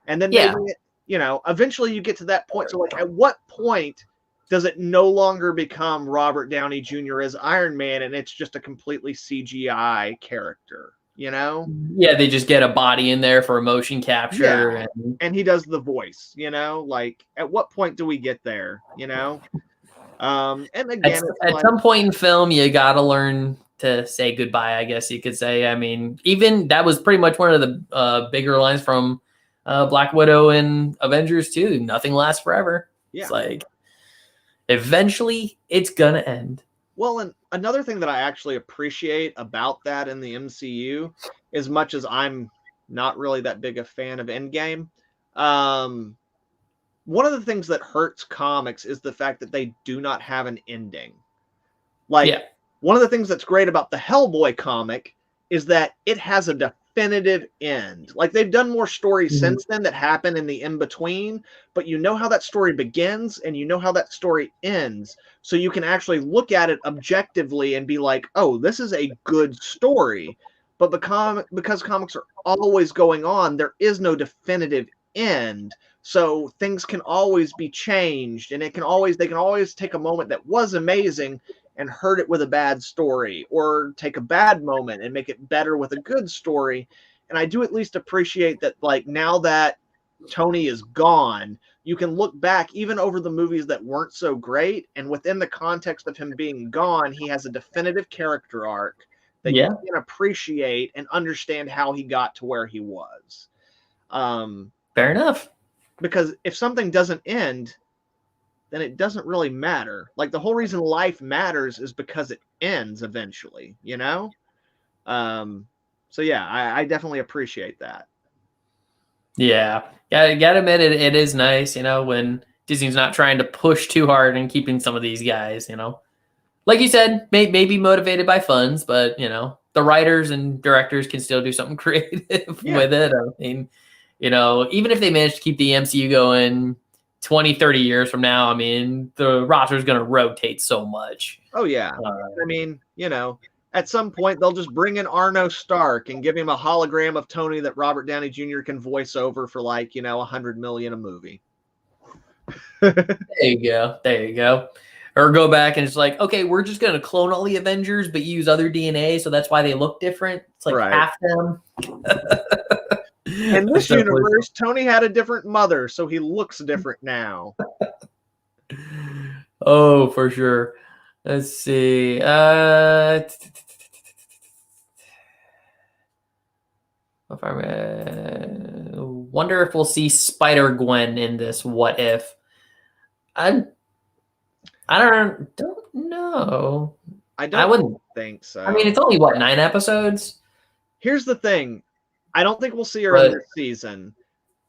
And then maybe, eventually you get to that point. So like at what point does it no longer become Robert Downey Jr. as Iron Man and it's just a completely CGI character? Yeah, they just get a body in there for motion capture, and he does the voice. Like at what point do we get there? And again, at some point in film, you gotta learn to say goodbye, I guess you could say. I mean, even that was pretty much one of the bigger lines from Black Widow and Avengers 2. Nothing lasts forever. Yeah. It's like eventually it's gonna end. Well, and another thing that I actually appreciate about that in the MCU, as much as I'm not really that big a fan of Endgame, one of the things that hurts comics is the fact that they do not have an ending. One of the things that's great about the Hellboy comic is that it has a definitive end. Like they've done more stories since then that happen in the in-between, but you know how that story begins and you know how that story ends. So you can actually look at it objectively and be like, oh, this is a good story. But because comics are always going on, there is no definitive end. So things can always be changed, and they can always take a moment that was amazing and hurt it with a bad story, or take a bad moment and make it better with a good story. And I do at least appreciate that, like, now that Tony is gone, you can look back even over the movies that weren't so great, and within the context of him being gone, he has a definitive character arc that you Yeah, can appreciate and understand how he got to where he was. fair enough. Because if something doesn't end, then it doesn't really matter. Like, the whole reason life matters is because it ends eventually, you know? So yeah, I definitely appreciate that. Yeah, gotta admit it is nice, you know, when Disney's not trying to push too hard and keeping some of these guys, you know. Like you said, maybe motivated by funds, but, you know, the writers and directors can still do something creative Yeah. with it. I mean, you know, even if they manage to keep the MCU going 20, 30 years from now, I mean, the roster is going to rotate so much. Oh yeah. I mean, you know, at some point they'll just bring in Arno Stark and give him a hologram of Tony that Robert Downey Jr. can voice over for, like, you know, $100 million a movie. There you go. There you go. Or go back and it's like, okay, we're just going to clone all the Avengers, but use other DNA, so that's why they look different. It's like Right. half them. In this universe, Tony had a different mother, so he looks different now. Oh, for sure. Let's see. Wonder if we'll see Spider-Gwen in this What If. I don't know. I wouldn't think so. I mean, it's only, what, 9 episodes? Here's the thing. I don't think we'll see her in this season.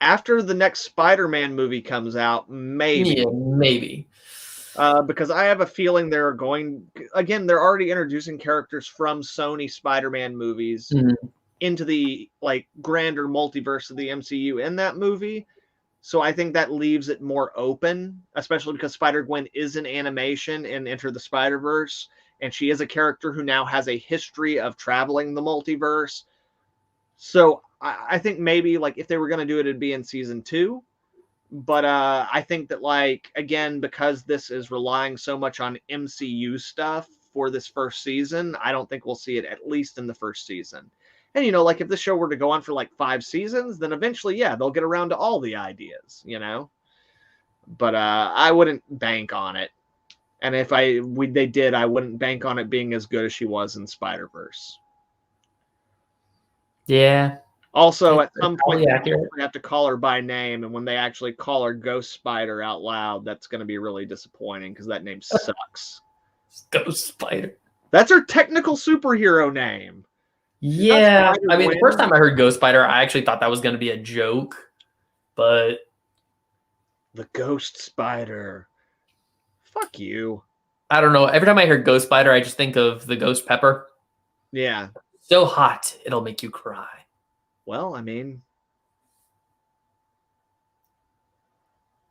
After the next Spider-Man movie comes out, maybe. Yeah, maybe. Because I have a feeling they're already introducing characters from Sony Spider-Man movies into the, like, grander multiverse of the MCU in that movie. So I think that leaves it more open, especially because Spider-Gwen is an animation in Enter the Spider-Verse, and she is a character who now has a history of traveling the multiverse. So I think maybe, like, if they were going to do it, it'd be in season 2. But I think that, like, again, because this is relying so much on MCU stuff for this first season, I don't think we'll see it at least in the first season. And, you know, like, if the show were to go on for, like, 5 seasons, then eventually, yeah, they'll get around to all the ideas, you know? But I wouldn't bank on it. And if they did, I wouldn't bank on it being as good as she was in Spider-Verse. Yeah. Also, at some point, they have to call her by name, and when they actually call her Ghost Spider out loud, that's going to be really disappointing because that name sucks. Ghost Spider. That's her technical superhero name. Yeah, I mean, the first time I heard Ghost Spider, I actually thought that was going to be a joke, but the Ghost Spider. Fuck you. I don't know. Every time I hear Ghost Spider, I just think of the Ghost Pepper. Yeah. So hot, it'll make you cry. Well, I mean,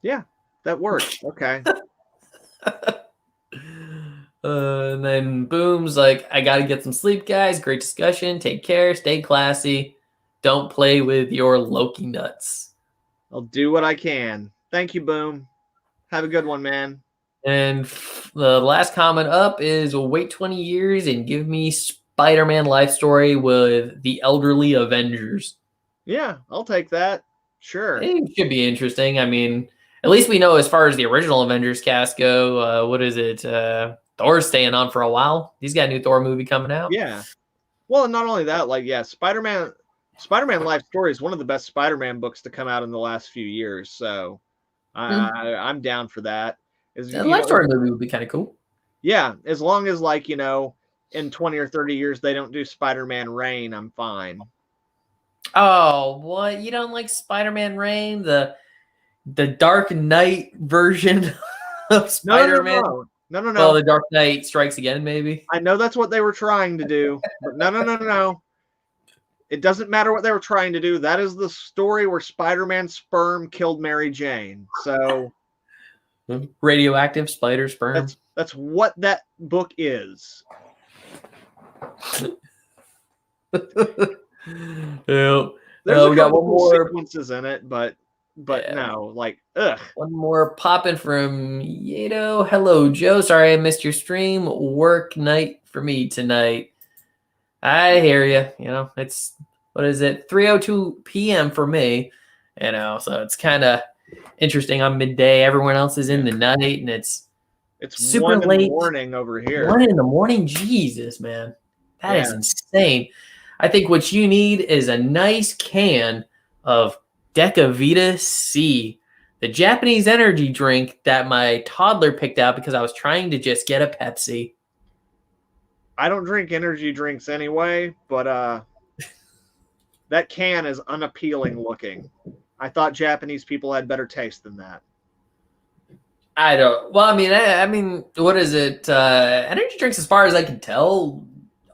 yeah, that works. Okay. And then Boom's like, I gotta get some sleep, guys. Great discussion. Take care. Stay classy. Don't play with your Loki nuts. I'll do what I can. Thank you, Boom. Have a good one, man. And the last comment up is, wait 20 years and give me Spider-Man life story with the elderly Avengers. Yeah, I'll take that. Sure. It should be interesting. I mean, at least we know as far as the original Avengers cast go, what is it? Thor's staying on for a while. He's got a new Thor movie coming out. Yeah. Well, and not only that, like, yeah, Spider-Man Life Story is one of the best Spider-Man books to come out in the last few years. So I'm down for that. The Life Story movie would be kind of cool. Yeah, as long as, like, you know, in 20 or 30 years they don't do Spider-Man Reign, I'm fine. Oh, what? You don't like Spider-Man Reign? The Dark Knight version of Spider-Man? No. Well, the Dark Knight Strikes Again, maybe? I know that's what they were trying to do, but no. It doesn't matter what they were trying to do. That is the story where Spider-Man's sperm killed Mary Jane. So radioactive spider sperm. That's what that book is. Yeah. There's we got one more sequences in it, but yeah. No, like, ugh. One more popping from Yato. Hello, Joe. Sorry I missed your stream. Work night for me tonight. I hear you. You know, it's, what is it? 3:02 p.m. for me. You know, so it's kind of interesting on midday. Everyone else is in the night, and it's super 1 in late. the morning over here. 1 in the morning? Jesus, man. That is Yeah. insane. I think what you need is a nice can of Decavita C, the Japanese energy drink that my toddler picked out because I was trying to just get a Pepsi. I don't drink energy drinks anyway, but that can is unappealing looking. I thought Japanese people had better taste than that. I don't. Well, I mean, what is it? Energy drinks, as far as I can tell,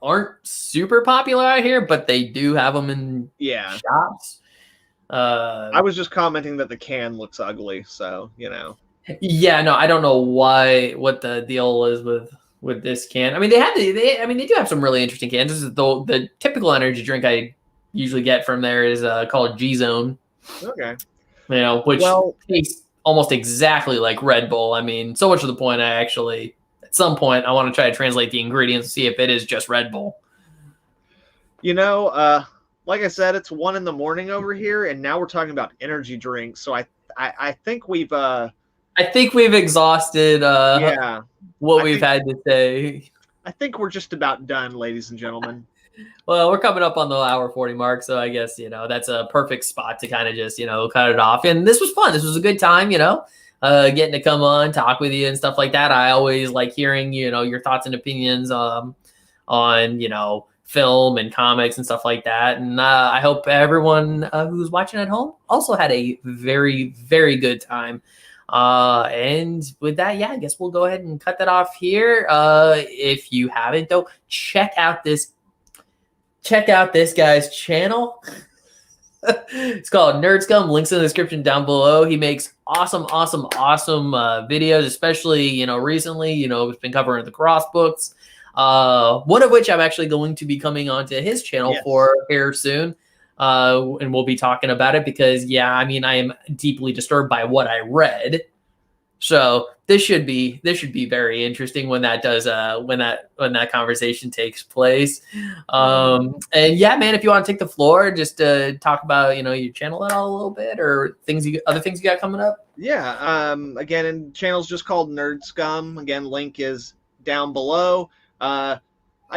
aren't super popular out here, but they do have them in shops. I was just commenting that the can looks ugly, so you know. Yeah, no, I don't know what the deal is with this can. I mean, they do have some really interesting cans. This is the typical energy drink I usually get from there is called G Zone. Okay. You know, which tastes almost exactly like Red Bull. I mean, so much to the point I actually, at some point, I want to try to translate the ingredients and see if it is just Red Bull. You know, like I said, it's 1 in the morning over here, and now we're talking about energy drinks. So I think we've exhausted what we've had to say. I think we're just about done, ladies and gentlemen. Well, we're coming up on the hour 40 mark, so I guess, you know, that's a perfect spot to kind of just, you know, cut it off. And this was fun. This was a good time, you know, getting to come on, talk with you and stuff like that. I always like hearing, you know, your thoughts and opinions on, you know, film and comics and stuff like that. And I hope everyone who's watching at home also had a very, very good time. And with that, yeah, I guess we'll go ahead and cut that off here. If you haven't, though, check out this guy's channel. It's called Nerdscum. Links in the description down below. He makes awesome videos, especially, you know, recently, you know, we've been covering the Cross books. One of which I'm actually going to be coming onto his channel for here soon. And we'll be talking about it because, yeah, I mean, I am deeply disturbed by what I read. So this should be very interesting when that does when that conversation takes place. And yeah, man, if you want to take the floor, just to talk about, you know, your channel at all a little bit, or other things you got coming up. Yeah. Again, and channel's just called Nerdscum. Again, link is down below. I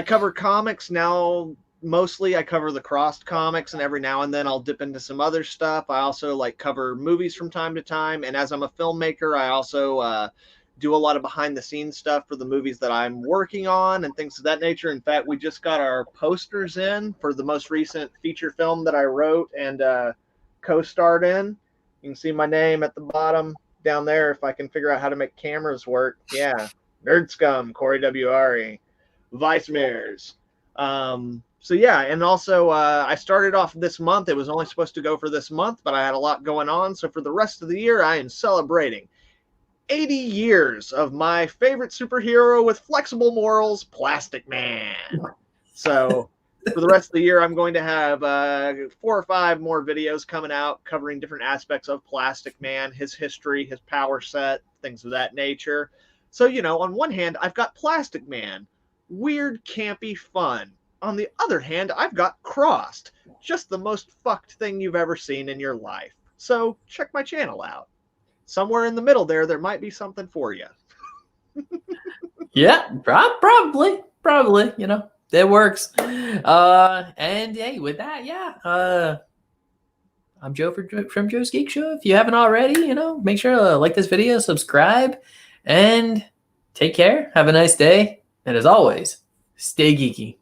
cover comics now. Mostly I cover the Crossed comics, and every now and then I'll dip into some other stuff. I also like cover movies from time to time, and as I'm a filmmaker, I also do a lot of behind the scenes stuff for the movies that I'm working on and things of that nature. In fact, we just got our posters in for the most recent feature film that I wrote and co-starred in. You can see my name at the bottom down there if I can figure out how to make cameras work. Yeah, Nerdscum, Corey W.R.E., Vice Mirrors. So yeah, and also I started off this month. It was only supposed to go for this month, but I had a lot going on. So for the rest of the year, I am celebrating 80 years of my favorite superhero with flexible morals, Plastic Man. So for the rest of the year, I'm going to have 4 or 5 more videos coming out covering different aspects of Plastic Man, his history, his power set, things of that nature. So, you know, on one hand, I've got Plastic Man, weird, campy fun. On the other hand, I've got Crossed, just the most fucked thing you've ever seen in your life. So check my channel out. Somewhere in the middle there might be something for you. Yeah, probably, you know, that works. And hey, with that, yeah, I'm Joe from Joe's Geek Show. If you haven't already, you know, make sure to like this video, subscribe, and take care. Have a nice day. And as always, stay geeky.